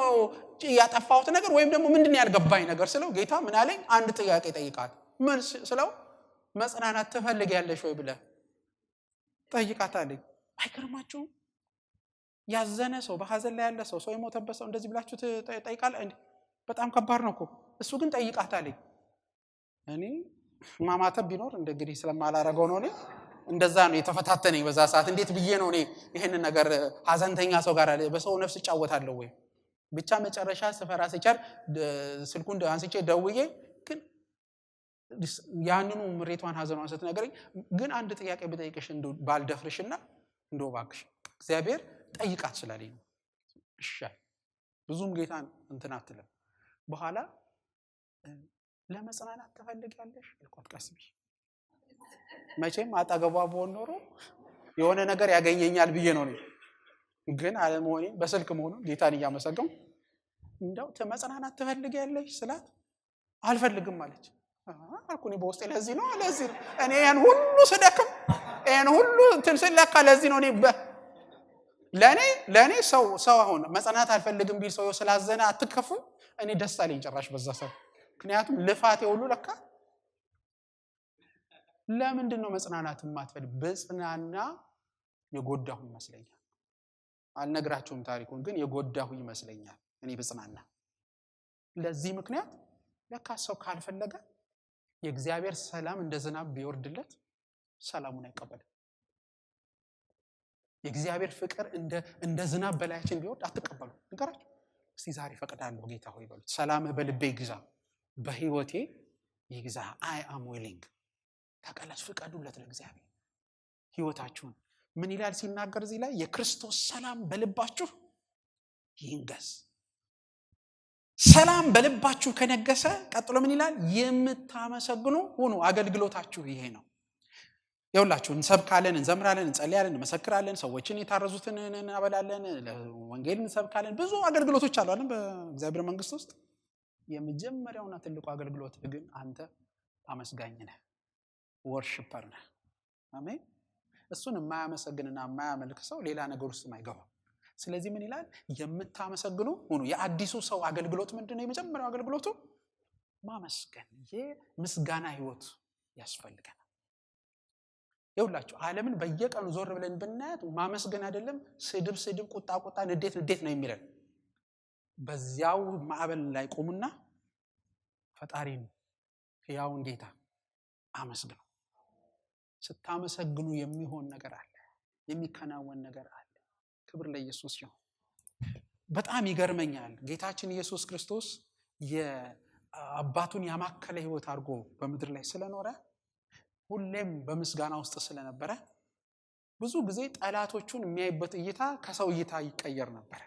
ያጠፋሁት ነገር ወይም ደግሞ ምንድነው ያልገባኝ ነገር ስለው ጌታ ምን አለኝ? አንድ ጥያቄ ጠይቃት። ምን ስለው መጽናናት ትፈልጊያለሽ ወይ ብለህ ጠይቃት አለኝ። አይገርማችሁም? ያዘነ ሰው፣ በሐዘን ላይ ያለ ሰው የሞተበት ሰው እንደዚህ ብላችሁ ጠይቃለህ እንዴ? በጣም ከባድ ነው እኮ። እሱ ግን ጠይቃት አለኝ። እኔ ማማተብ ቢኖር እንግዲህ ስለማላረገው ነው። እኔ እንደዛ ነው የተፈታተነኝ በዛ ሰዓት። እንዴት ብዬ ነው እኔ ይሄንን ነገር ሐዘንተኛ ሰው ጋር በሰው ነፍስ እጫወታለሁ ወይ? ብቻ መጨረሻ ስፈራ ሲቻል ስልኩን አንስቼ ደውዬ ግን ያንኑ ምሬቷን ሐዘኗን ስትነግረኝ ግን አንድ ጥያቄ ብጠይቅሽ እንደው ባልደፍርሽና እንደው ባክሽ እግዚአብሔር ጠይቃት ስላለኝ ነው። እሺ ብዙም ጌታን እንትን አትልም። በኋላ ለመጽናናት ትፈልጊያለሽ አልኳት። ቀስቢ መቼም አጠገቧ ብሆን ኖሮ የሆነ ነገር ያገኘኛል ብዬ ነው። ግን አለመሆኔ በስልክ መሆኑን ጌታን እያመሰገንኩ እንደው መጽናናት ትፈልጊያለሽ ስላት አልፈልግም አለች። አልኩኝ በውስጤ ለዚህ ነው እኔ ያን ሁሉ ስደክም ያን ሁሉ እንትን ስለካ ለዚህ ነው እኔ ለኔ ሰው አሁን መጽናናት አልፈልግም ቢል ሰው ስላዘነ አትከፉ። እኔ ደስ አለኝ ጭራሽ በዛ ሰው። ምክንያቱም ልፋቴ ሁሉ ለካ ለምንድን ነው መጽናናት የማትፈልግ? በጽናና የጎዳሁ ይመስለኛል። አልነግራችሁም ታሪኩን፣ ግን የጎዳሁ ይመስለኛል እኔ በጽናና። ለዚህ ምክንያት ለካ ሰው ካልፈለገ የእግዚአብሔር ሰላም እንደ ዝናብ ቢወርድለት ሰላሙን አይቀበልም። የእግዚአብሔር ፍቅር እንደ ዝናብ በላያችን ቢወርድ አትቀበሉ። ንገራችሁ እስቲ ዛሬ ፈቅዳለሁ ጌታ ሆይ በሉት። ሰላም በልቤ ይግዛ፣ በህይወቴ ይግዛ። አይ አም ዊሊንግ። ታውቃላችሁ ፍቀዱለት ለእግዚአብሔር ህይወታችሁን። ምን ይላል ሲናገር እዚህ ላይ? የክርስቶስ ሰላም በልባችሁ ይንገስ። ሰላም በልባችሁ ከነገሰ ቀጥሎ ምን ይላል? የምታመሰግኑ ሁኑ። አገልግሎታችሁ ይሄ ነው። ይኸውላችሁ እንሰብካለን፣ እንዘምራለን፣ እንጸልያለን፣ እንመሰክራለን፣ ሰዎችን የታረዙትን እናበላለን፣ ወንጌልን እንሰብካለን። ብዙ አገልግሎቶች አሉ አይደል በእግዚአብሔር መንግስት ውስጥ። የመጀመሪያውና ትልቁ አገልግሎት ግን አንተ አመስጋኝ ነህ፣ ወርሺፐር ነህ። አሜን። እሱን የማያመሰግንና የማያመልክ ሰው ሌላ ነገር ውስጥ አይገባም። ስለዚህ ምን ይላል? የምታመሰግኑ ሁኑ። የአዲሱ ሰው አገልግሎት ምንድነው? የመጀመሪያው አገልግሎቱ ማመስገን። የምስጋና ህይወት ያስፈልገናል። ይኸውላችሁ ዓለምን በየቀኑ ዞር ብለን ብናያት ማመስገን አይደለም ስድብ፣ ቁጣ ንዴት ነው የሚለን። በዚያው ማዕበል ላይ ቆሙና ፈጣሪን ሕያውን ጌታ አመስግኑ። ስታመሰግኑ የሚሆን ነገር አለ፣ የሚከናወን ነገር አለ። ክብር ለኢየሱስ ይሁን። በጣም ይገርመኛል። ጌታችን ኢየሱስ ክርስቶስ የአባቱን ያማከለ ህይወት አድርጎ በምድር ላይ ስለኖረ ሁሌም በምስጋና ውስጥ ስለነበረ ብዙ ጊዜ ጠላቶቹን የሚያይበት እይታ ከሰው እይታ ይቀየር ነበር።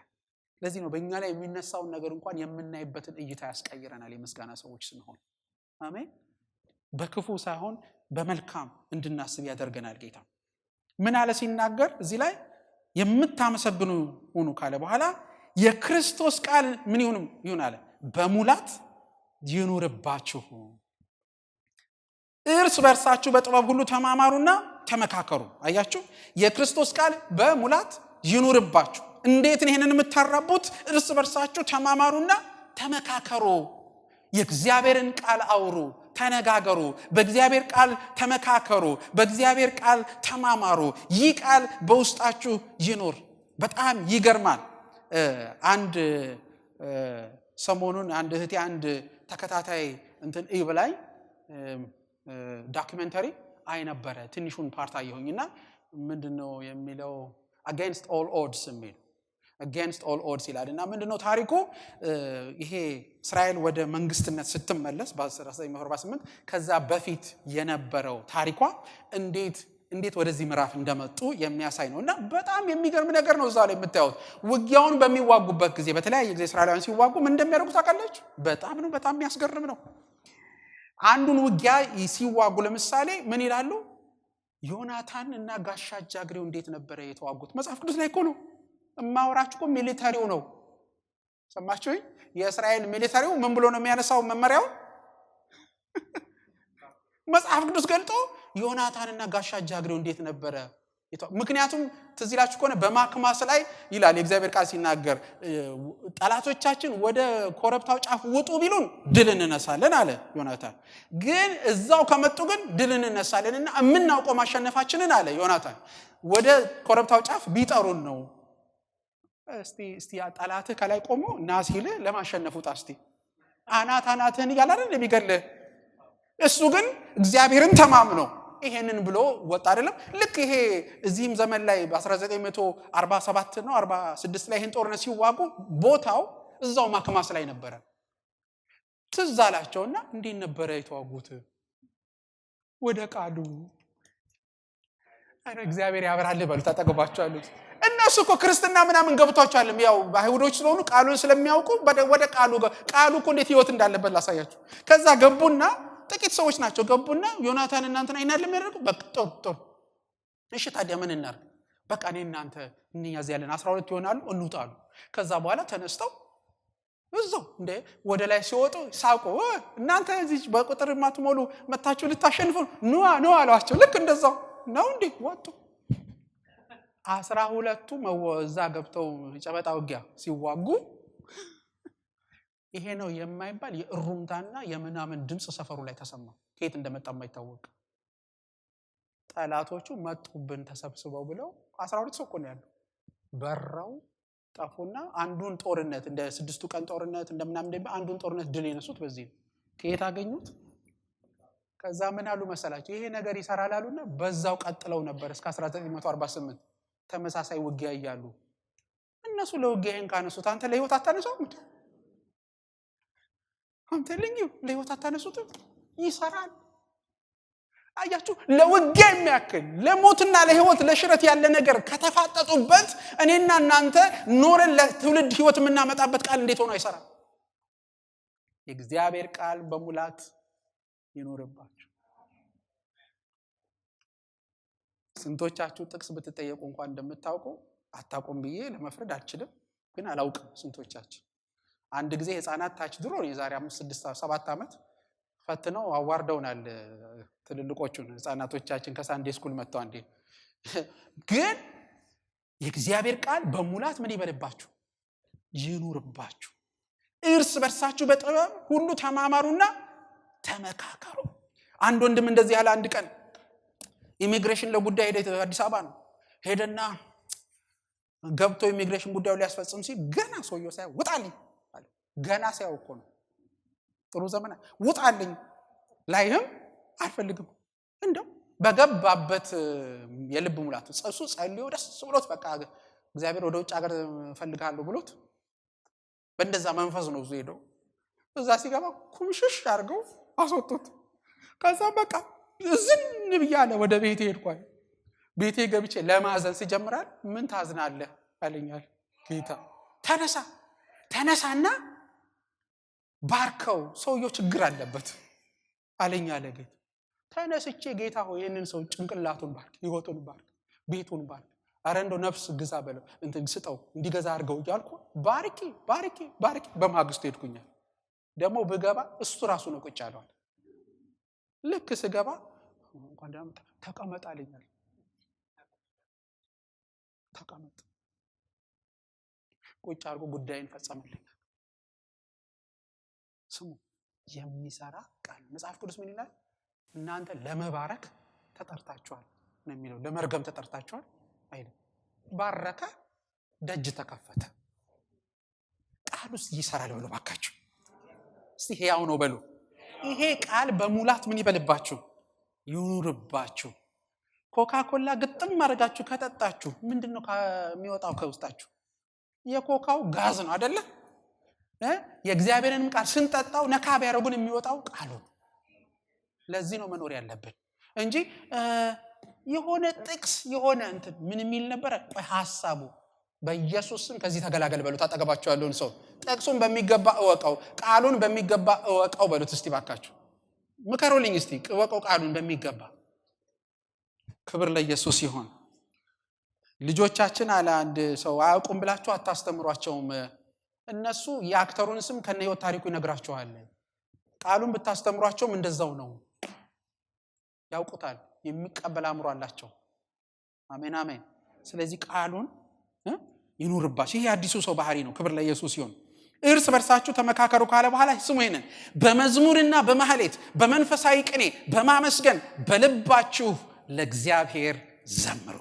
ለዚህ ነው በእኛ ላይ የሚነሳውን ነገር እንኳን የምናይበትን እይታ ያስቀይረናል የምስጋና ሰዎች ስንሆን። አሜን። በክፉ ሳይሆን በመልካም እንድናስብ ያደርገናል ጌታ። ምን አለ ሲናገር እዚህ ላይ? የምታመሰግኑ ሁኑ ካለ በኋላ የክርስቶስ ቃል ምን ይሁን አለ? በሙላት ይኑርባችሁ። እርስ በርሳችሁ በጥበብ ሁሉ ተማማሩና ተመካከሩ። አያችሁ? የክርስቶስ ቃል በሙላት ይኑርባችሁ። እንዴት ነው ይሄንን የምታራቡት? እርስ በርሳችሁ ተማማሩና ተመካከሩ። የእግዚአብሔርን ቃል አውሩ፣ ተነጋገሩ። በእግዚአብሔር ቃል ተመካከሩ፣ በእግዚአብሔር ቃል ተማማሩ። ይህ ቃል በውስጣችሁ ይኑር። በጣም ይገርማል። አንድ ሰሞኑን አንድ እህቴ አንድ ተከታታይ ላይ ዶክመንተሪ አይ ነበረ። ትንሹን ፓርት አየሁኝና ምንድነው የሚለው? against all odds የሚል against all odds ይላልና ምንድነው ታሪኩ? ይሄ እስራኤል ወደ መንግስትነት ስትመለስ በ1948 ከዛ በፊት የነበረው ታሪኳ እንዴት ወደዚህ ምዕራፍ እንደመጡ የሚያሳይ ነውና በጣም የሚገርም ነገር ነው። እዛው ላይ የምታዩት ውጊያውን በሚዋጉበት ጊዜ በተለያየ ጊዜ እስራኤላውያን ሲዋጉ ምን እንደሚያደርጉ ታውቃላችሁ? በጣም የሚያስገርም ነው። አንዱን ውጊያ ሲዋጉ ለምሳሌ ምን ይላሉ? ዮናታን እና ጋሻ ጃግሬው እንዴት ነበረ የተዋጉት? መጽሐፍ ቅዱስ ላይ እኮ ነው እማወራችሁ እኮ ሚሊታሪው ነው። ሰማችሁ? የእስራኤል ሚሊታሪው ምን ብሎ ነው የሚያነሳው መመሪያው? መጽሐፍ ቅዱስ ገልጦ ዮናታን እና ጋሻ ጃግሬው እንዴት ነበረ? ምክንያቱም ትዝ ይላችሁ ከሆነ በማክማስ ላይ ይላል የእግዚአብሔር ቃል ሲናገር ጠላቶቻችን ወደ ኮረብታው ጫፍ ውጡ ቢሉን ድል እንነሳለን አለ ዮናታን። ግን እዛው ከመጡ ግን ድል እንነሳለንና የምናውቀው ማሸነፋችንን አለ ዮናታን ወደ ኮረብታው ጫፍ ቢጠሩን ነው። እስቲ ጠላትህ ከላይ ቆሞ ና ሲል ለማሸነፍ ውጣ እስቲ አናትህን እያለ አይደል የሚገልህ። እሱ ግን እግዚአብሔርን ተማምኖ ይሄንን ብሎ ወጣ አይደለም። ልክ ይሄ እዚህም ዘመን ላይ በ1947 ነው 46 ላይ ይሄን ጦርነት ሲዋጉ ቦታው እዛው ማክማስ ላይ ነበረ። ትዝ አላቸውና እንዴት ነበረ የተዋጉት? ወደ ቃሉ እግዚአብሔር ያበራል በሉ ተጠቅባቸው አሉት። እነሱ እኮ ክርስትና ምናምን ገብቷቸዋል። ያው አይሁዶች ስለሆኑ ቃሉን ስለሚያውቁ ወደ ቃሉ እኮ እንዴት ህይወት እንዳለበት ላሳያችሁ። ከዛ ገቡና ጥቂት ሰዎች ናቸው ገቡና ዮናታን እናንተና አይናል የሚያደርጉ በቅጦ እሺ ታዲያ ምን እናርግ? በቃ እኔ እናንተ እንያዝ ያለን 12 ይሆናሉ እንውጣሉ። ከዛ በኋላ ተነስተው እዛው ወደ ላይ ሲወጡ ሳቁ። እናንተ እዚህ በቁጥር ማትሞሉ መታችሁ ልታሸንፉ ነው አሏቸው። ልክ እንደዛው ነው እንዴ ወጡ። 12ቱ እዛ ገብተው ጨበጣ ውጊያ ሲዋጉ ይሄ ነው የማይባል የእሩምታና የምናምን ድምጽ ሰፈሩ ላይ ተሰማ። ከየት እንደመጣ የማይታወቅ። ጠላቶቹ መጡብን ተሰብስበው ብለው 12 ሰው እኮ ነው ያለው። በራው ጠፉና አንዱን ጦርነት እንደ 6ቱ ቀን ጦርነት እንደምናምን አንዱን ጦርነት ድል የነሱት በዚህ ነው። ከየት አገኙት? ከዛ ምን አሉ መሰላችሁ? ይሄ ነገር ይሰራል አሉና በዛው ቀጥለው ነበር እስከ 1948 ተመሳሳይ ውጊያ እያሉ። እነሱ ለውጊያ ይሄን ካነሱት አንተ ለህይወት አታነሱም? አንተ ለህይወት አታነሱትም? ይሰራል። አያችሁ? ለውጊያ የሚያክል ለሞትና ለህይወት ለሽረት ያለ ነገር ከተፋጠጡበት እኔና እናንተ ኖረን ለትውልድ ህይወት የምናመጣበት ቃል እንዴት ሆኖ አይሰራም? የእግዚአብሔር ቃል በሙላት ይኖርባችሁ። ስንቶቻችሁ ጥቅስ ብትጠየቁ እንኳን እንደምታውቁ አታውቁም ብዬ ለመፍረድ አልችልም፣ ግን አላውቅም ስንቶቻችሁ። አንድ ጊዜ ህፃናት ታች ድሮ የዛሬ 5 6 7 ዓመት ፈትነው አዋርደውናል ትልልቆቹን ህፃናቶቻችን ከሳንዴ ስኩል መጥተው አንዴ ግን የእግዚአብሔር ቃል በሙላት ምን ይበልባችሁ? ይኑርባችሁ። እርስ በርሳችሁ በጥበብ ሁሉ ተማማሩና ተመካከሩ። አንድ ወንድም እንደዚህ ያለ አንድ ቀን ኢሚግሬሽን ለጉዳይ ሄደ። አዲስ አበባ ነው ሄደና ገብቶ ኢሚግሬሽን ጉዳዩ ሊያስፈጽም ሲል ገና ሰውየው ሳይው ውጣልኝ አለ። ገና ሳይው እኮ ነው ጥሩ ዘመን ውጣልኝ ላይህም አልፈልግም። እንደው በገባበት የልብ ሙላቱ ጸሱ ጸልዮ ደስ ብሎት በቃ እግዚአብሔር ወደ ውጭ ሀገር ፈልጋለሁ ብሎት በእንደዛ መንፈስ ነው ሄደው እዛ ሲገባ ኩምሽሽ አድርገው አስወጡት። ከዛ በቃ ዝም ብያለ ወደ ቤቴ ሄድኳል። ቤቴ ገብቼ ለማዘን ሲጀምራል ምን ታዝናለህ አለኛል ጌታ። ተነሳና ባርከው ሰውየው ችግር አለበት አለኛል ጌታ። ተነስቼ ጌታ ሆይ ይሄንን ሰው ጭንቅላቱን ባርክ፣ ህይወቱን ባርክ፣ ቤቱን ባርክ፣ አረ እንደው ነፍስ ግዛ በለው እንትን ስጠው እንዲገዛ አድርገው እያልኩ ባርኪ በማግስቱ ሄድኩኛል። ደግሞ ብገባ እሱ ራሱ ነው ቁጭ ያለው። ልክ ስገባ እንኳን ደህና መጣ ተቀመጥ አለኛል። ተቀመጥ ቁጭ አድርጎ ጉዳይን ፈጸመልኝ። ስሙ የሚሰራ ቃል መጽሐፍ ቅዱስ ምን ይላል? እናንተ ለመባረክ ተጠርታችኋል ነው የሚለው። ለመርገም ተጠርታችኋል አይደል? ባረከ ደጅ ተከፈተ። ቃሉስ ይሰራል በሉ ባካችሁ። እስቲ ሕያው ነው በሉ። ይሄ ቃል በሙላት ምን ይበልባችሁ? ይኑርባችሁ። ኮካኮላ ግጥም አድርጋችሁ ከጠጣችሁ ምንድነው የሚወጣው ከውስጣችሁ? የኮካው ጋዝ ነው አይደለ? የእግዚአብሔርንም ቃል ስንጠጣው ነካ ቢያረጉን የሚወጣው ቃሉ። ለዚህ ነው መኖር ያለብን እንጂ የሆነ ጥቅስ የሆነ እንትን ምን የሚል ነበር? ቆይ ሐሳቡ በኢየሱስ ስም ከዚህ ተገላገል በሉት። አጠገባችሁ ያለውን ሰው ጥቅሱን በሚገባ እወቀው፣ ቃሉን በሚገባ እወቀው በሉት። እስቲ ባካችሁ ምከሩልኝ። እስቲ እወቀው ቃሉን በሚገባ። ክብር ለኢየሱስ ይሁን። ልጆቻችን አለ አንድ ሰው አያውቁም ብላችሁ አታስተምሯቸውም። እነሱ የአክተሩን ስም ከነ ህይወት ታሪኩ ይነግራቸዋል። ቃሉን ብታስተምሯቸውም እንደዛው ነው፣ ያውቁታል። የሚቀበል አእምሮ አላቸው። አሜን አሜን። ስለዚህ ቃሉን ይኑርባችሁ። ይሄ አዲሱ ሰው ባህሪ ነው። ክብር ለኢየሱስ ይሁን። እርስ በርሳችሁ ተመካከሩ ካለ በኋላ ስሙ ይሄንን በመዝሙርና በማህሌት በመንፈሳዊ ቅኔ በማመስገን በልባችሁ ለእግዚአብሔር ዘምሩ።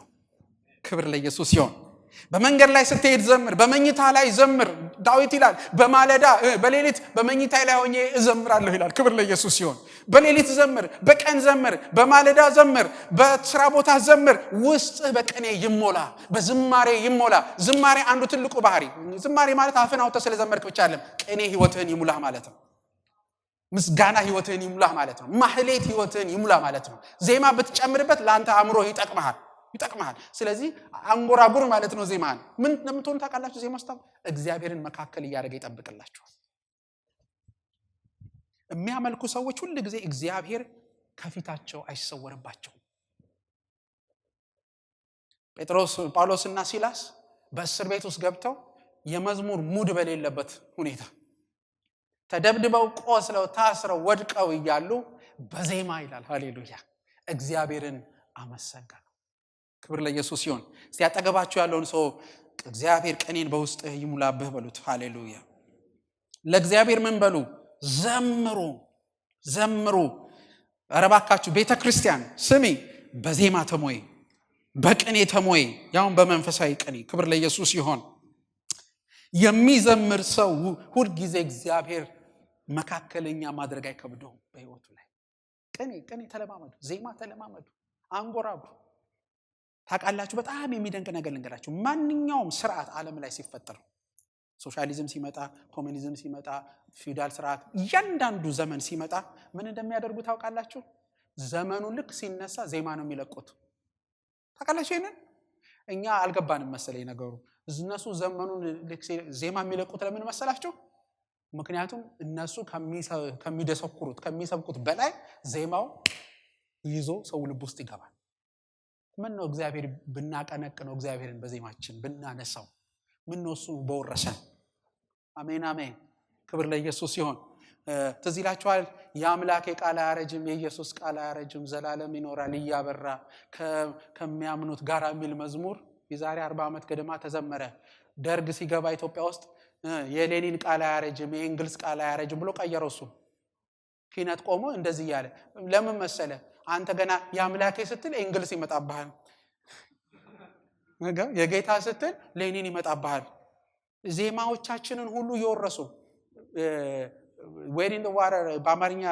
ክብር ለኢየሱስ ይሁን። በመንገድ ላይ ስትሄድ ዘምር፣ በመኝታ ላይ ዘምር። ዳዊት ይላል በማለዳ በሌሊት በመኝታ ላይ ሆኜ እዘምራለሁ ይላል። ክብር ለኢየሱስ ይሁን። በሌሊት ዘምር፣ በቀን ዘምር፣ በማለዳ ዘምር፣ በስራ ቦታ ዘምር። ውስጥህ በቅኔ ይሞላ፣ በዝማሬ ይሞላ። ዝማሬ አንዱ ትልቁ ባህሪ። ዝማሬ ማለት አፍን አውጥተህ ስለዘመርክ ብቻ አይደለም። ቅኔ ህይወትህን ይሙላ ማለት ነው። ምስጋና ህይወትህን ይሙላ ማለት ነው። ማህሌት ህይወትህን ይሙላ ማለት ነው። ዜማ ብትጨምርበት ለአንተ አእምሮ ይጠቅምሃል። ስለዚህ አንጎራጉር ማለት ነው። ዜማን ምን እንደምትሆኑ ታውቃላችሁ? ዜማ ስታም እግዚአብሔርን መካከል እያደረገ ይጠብቅላችኋል። የሚያመልኩ ሰዎች ሁሉ ጊዜ እግዚአብሔር ከፊታቸው አይሰወርባቸውም። ጴጥሮስ ጳውሎስና ሲላስ በእስር ቤት ውስጥ ገብተው የመዝሙር ሙድ በሌለበት ሁኔታ ተደብድበው ቆስለው ታስረው ወድቀው እያሉ በዜማ ይላል ሃሌሉያ እግዚአብሔርን አመሰገኑ። ክብር ለኢየሱስ ይሁን። እስቲ ያጠገባችሁ ያለውን ሰው እግዚአብሔር ቀኔን በውስጥህ ይሙላብህ በሉት። ሃሌሉያ። ለእግዚአብሔር ምን በሉ? ዘምሩ። ኧረ እባካችሁ ቤተክርስቲያን ስሚ፣ በዜማ ተሞይ፣ በቅኔ ተሞይ፣ ያውን በመንፈሳዊ ቅኔ። ክብር ለኢየሱስ ይሁን። የሚዘምር ሰው ሁል ጊዜ እግዚአብሔር መካከለኛ ማድረግ አይከብደውም በህይወቱ ላይ። ቅኔ ተለማመዱ፣ ዜማ ተለማመዱ፣ አንጎራጉሩ። ታውቃላችሁ በጣም የሚደንቅ ነገር ልንገራችሁ። ማንኛውም ስርዓት ዓለም ላይ ሲፈጠር፣ ሶሻሊዝም ሲመጣ፣ ኮሙኒዝም ሲመጣ፣ ፊውዳል ስርዓት፣ እያንዳንዱ ዘመን ሲመጣ ምን እንደሚያደርጉ ታውቃላችሁ? ዘመኑን ልክ ሲነሳ ዜማ ነው የሚለቁት። ታውቃላችሁ ይሄንን? እኛ አልገባንም መሰለኝ ነገሩ። እነሱ ዘመኑን ልክ ዜማ የሚለቁት ለምን መሰላችሁ? ምክንያቱም እነሱ ከሚደሰኩሩት ከሚሰብኩት በላይ ዜማው ይዞ ሰው ልብ ውስጥ ይገባል። ምን ነው እግዚአብሔር ብናቀነቅነው፣ እግዚአብሔርን በዜማችን ብናነሳው፣ ምን ነው እሱ በወረሰን። አሜን አሜን። ክብር ለኢየሱስ ይሁን። ትዝ ይላችኋል የአምላኬ ቃል አያረጅም የኢየሱስ ቃል አያረጅም ዘላለም ይኖራል እያበራ ከሚያምኑት ጋር የሚል መዝሙር የዛሬ 40 ዓመት ገደማ ተዘመረ። ደርግ ሲገባ ኢትዮጵያ ውስጥ የሌኒን ቃል አያረጅም የእንግሊዝ ቃል አያረጅም ብሎ ቀየረው። እሱ ኪነት ቆሞ እንደዚህ ያለ ለምን መሰለ? አንተ ገና የአምላኬ ስትል እንግሊዝ ይመጣብሃል፣ የጌታ ስትል ሌኒን ይመጣብሃል። ዜማዎቻችንን ሁሉ ይወረሱ ዌር ኢን ዘ ዋተር በአማርኛ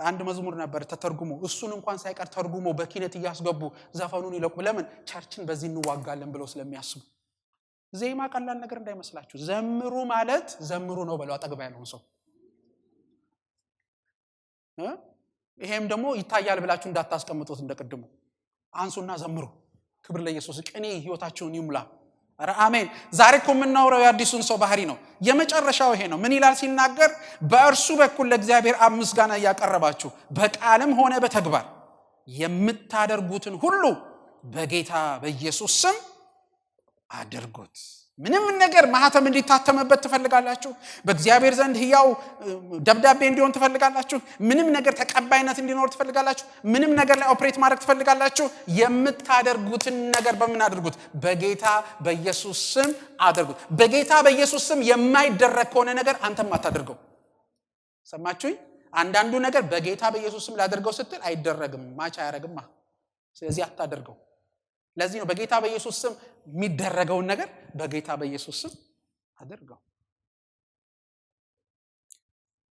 አንድ መዝሙር ነበር ተተርጉሞ እሱን እንኳን ሳይቀር ተርጉሞ በኪነት ያስገቡ ዘፈኑን ይለቁ። ለምን? ቸርችን በዚህ እንዋጋለን ብለው ስለሚያስቡ። ዜማ ቀላል ነገር እንዳይመስላችሁ። ዘምሩ ማለት ዘምሩ ነው በለው አጠገብ ያለውን ሰው። ይሄም ደግሞ ይታያል ብላችሁ እንዳታስቀምጡት እንደቀድሙ። አንሱና ዘምሩ። ክብር ለኢየሱስ። ቅኔ ህይወታችሁን ይሙላ። አረ አሜን። ዛሬ እኮ የምናወራው የአዲሱን ሰው ባህሪ ነው። የመጨረሻው ይሄ ነው። ምን ይላል ሲናገር? በእርሱ በኩል ለእግዚአብሔር ምስጋና እያቀረባችሁ በቃልም ሆነ በተግባር የምታደርጉትን ሁሉ በጌታ በኢየሱስ ስም አድርጉት። ምንም ነገር ማህተም እንዲታተምበት ትፈልጋላችሁ? በእግዚአብሔር ዘንድ ሕያው ደብዳቤ እንዲሆን ትፈልጋላችሁ? ምንም ነገር ተቀባይነት እንዲኖር ትፈልጋላችሁ? ምንም ነገር ላይ ኦፕሬት ማድረግ ትፈልጋላችሁ? የምታደርጉትን ነገር በምን አድርጉት? በጌታ በኢየሱስ ስም አድርጉት። በጌታ በኢየሱስ ስም የማይደረግ ከሆነ ነገር አንተም አታደርገው። ሰማችሁኝ? አንዳንዱ ነገር በጌታ በኢየሱስ ስም ላደርገው ስትል አይደረግም፣ ማች አያረግማ። ስለዚህ አታደርገው። ለዚህ ነው በጌታ በኢየሱስ ስም የሚደረገውን ነገር በጌታ በኢየሱስ ስም አድርገው።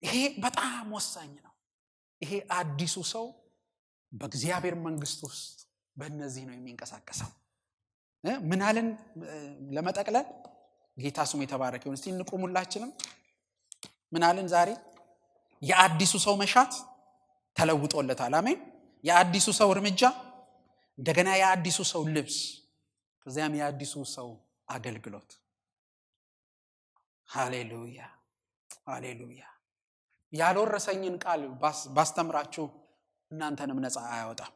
ይሄ በጣም ወሳኝ ነው። ይሄ አዲሱ ሰው በእግዚአብሔር መንግስት ውስጥ በእነዚህ ነው የሚንቀሳቀሰው። ምን አለን ለመጠቅለል? ጌታ ስሙ የተባረከ ይሁን። እስቲ እንቆሙላችንም። ምን አለን ዛሬ? የአዲሱ ሰው መሻት ተለውጦለታል። አሜን። የአዲሱ ሰው እርምጃ፣ እንደገና የአዲሱ ሰው ልብስ፣ ከዚያም የአዲሱ ሰው አገልግሎት። ሃሌሉያ ሃሌሉያ። ያልወረሰኝን ቃል ባስተምራችሁ እናንተንም ነፃ አያወጣም።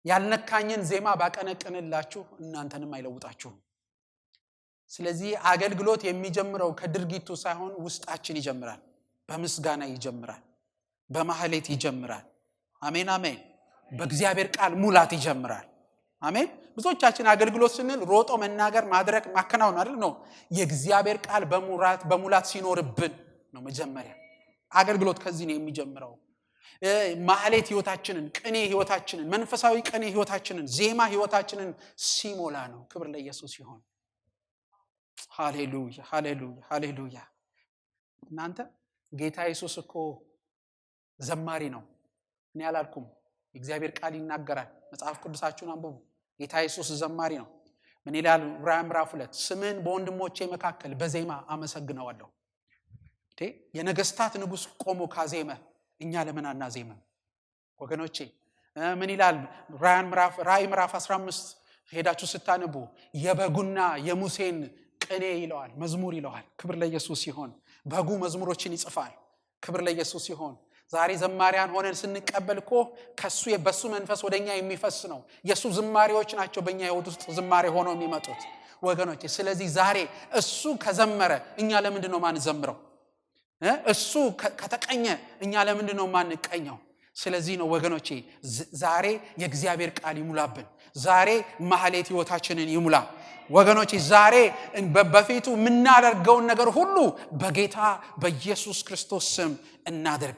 ያልነካኝን ዜማ ባቀነቅንላችሁ እናንተንም አይለውጣችሁም። ስለዚህ አገልግሎት የሚጀምረው ከድርጊቱ ሳይሆን ውስጣችን ይጀምራል። በምስጋና ይጀምራል፣ በማህሌት ይጀምራል። አሜን አሜን። በእግዚአብሔር ቃል ሙላት ይጀምራል። አሜን። ብዙዎቻችን አገልግሎት ስንል ሮጦ መናገር ማድረግ ማከናወን አይደል ነው። የእግዚአብሔር ቃል በሙላት ሲኖርብን ነው መጀመሪያ አገልግሎት። ከዚህ ነው የሚጀምረው። ማህሌት ህይወታችንን፣ ቅኔ ህይወታችንን፣ መንፈሳዊ ቅኔ ህይወታችንን፣ ዜማ ህይወታችንን ሲሞላ ነው። ክብር ለኢየሱስ ይሁን። ሃሌሉያ ሃሌሉያ ሃሌሉያ። እናንተ ጌታ ኢየሱስ እኮ ዘማሪ ነው። እኔ አላልኩም፣ የእግዚአብሔር ቃል ይናገራል። መጽሐፍ ቅዱሳችሁን አንብቡ። ጌታ ኢየሱስ ዘማሪ ነው። ምን ይላል? ዕብራውያን ምዕራፍ 2 ስምን በወንድሞቼ መካከል በዜማ አመሰግነዋለሁ። የነገስታት ንጉስ ቆሞ ካዜመ እኛ ለምን አናዜምም? ወገኖቼ ምን ይላል? ራእይ ምዕራፍ 15 ሄዳችሁ ስታነቡ የበጉና የሙሴን ቅኔ ይለዋል፣ መዝሙር ይለዋል። ክብር ለኢየሱስ ይሁን። በጉ መዝሙሮችን ይጽፋል። ክብር ለኢየሱስ ይሁን። ዛሬ ዘማሪያን ሆነን ስንቀበል እኮ በሱ መንፈስ ወደኛ የሚፈስ ነው። የሱ ዝማሬዎች ናቸው በእኛ ህይወት ውስጥ ዝማሬ ሆነው የሚመጡት ወገኖቼ። ስለዚህ ዛሬ እሱ ከዘመረ እኛ ለምንድን ነው ማንዘምረው? እሱ ከተቀኘ እኛ ለምንድን ነው ማንቀኘው? ስለዚህ ነው ወገኖቼ ዛሬ የእግዚአብሔር ቃል ይሙላብን። ዛሬ ማህሌት ህይወታችንን ይሙላ ወገኖቼ። ዛሬ በፊቱ የምናደርገውን ነገር ሁሉ በጌታ በኢየሱስ ክርስቶስ ስም እናደርግ።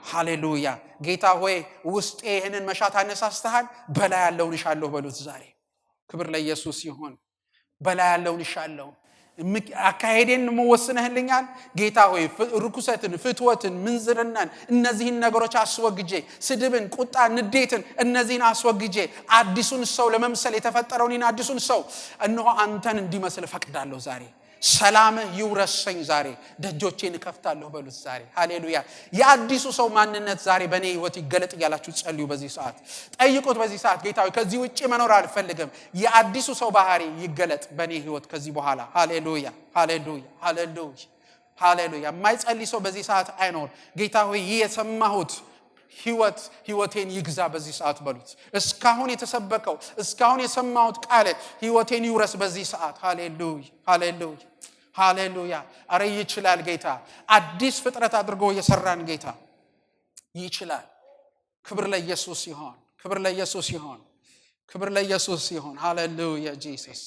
ሃሌሉያ። ጌታ ሆይ ውስጤ ይህንን መሻት አነሳስተሃል፣ በላይ ያለውን እሻለሁ በሉት ዛሬ። ክብር ለኢየሱስ ይሁን። በላይ ያለውን እሻለሁ። አካሄዴን ወስነህልኛል ጌታ ሆይ። ርኩሰትን፣ ፍትወትን፣ ምንዝርናን እነዚህን ነገሮች አስወግጄ፣ ስድብን፣ ቁጣ፣ ንዴትን እነዚህን አስወግጄ አዲሱን ሰው ለመምሰል የተፈጠረውን አዲሱን ሰው እነሆ አንተን እንዲመስል ፈቅዳለሁ ዛሬ። ሰላምህ ይውረሰኝ ዛሬ። ደጆቼን እከፍታለሁ በሉት ዛሬ። ሃሌሉያ። የአዲሱ ሰው ማንነት ዛሬ በእኔ ህይወት ይገለጥ እያላችሁ ጸልዩ። በዚህ ሰዓት ጠይቁት። በዚህ ሰዓት ጌታ ሆይ ከዚህ ውጪ መኖር አልፈልግም፣ የአዲሱ ሰው ባህሪ ይገለጥ በእኔ ህይወት ከዚህ በኋላ። ሃሌሉያ ሃሌሉያ ሃሌሉያ ሃሌሉያ። የማይጸልይ ሰው በዚህ ሰዓት አይኖር። ጌታ ሆይ ይህ የሰማሁት ህይወቴን ይግዛ በዚህ ሰዓት በሉት። እስካሁን የተሰበከው እስካሁን የሰማሁት ቃል ህይወቴን ይውረስ በዚህ ሰዓት። ሃሌሉያ ሃሌሉያ ሃሌሉያ። አረ ይችላል ጌታ። አዲስ ፍጥረት አድርጎ የሰራን ጌታ ይችላል። ክብር ለኢየሱስ ይሁን። ክብር ለኢየሱስ ይሁን። ክብር ለኢየሱስ ይሁን። ሃሌሉያ ጂሰስ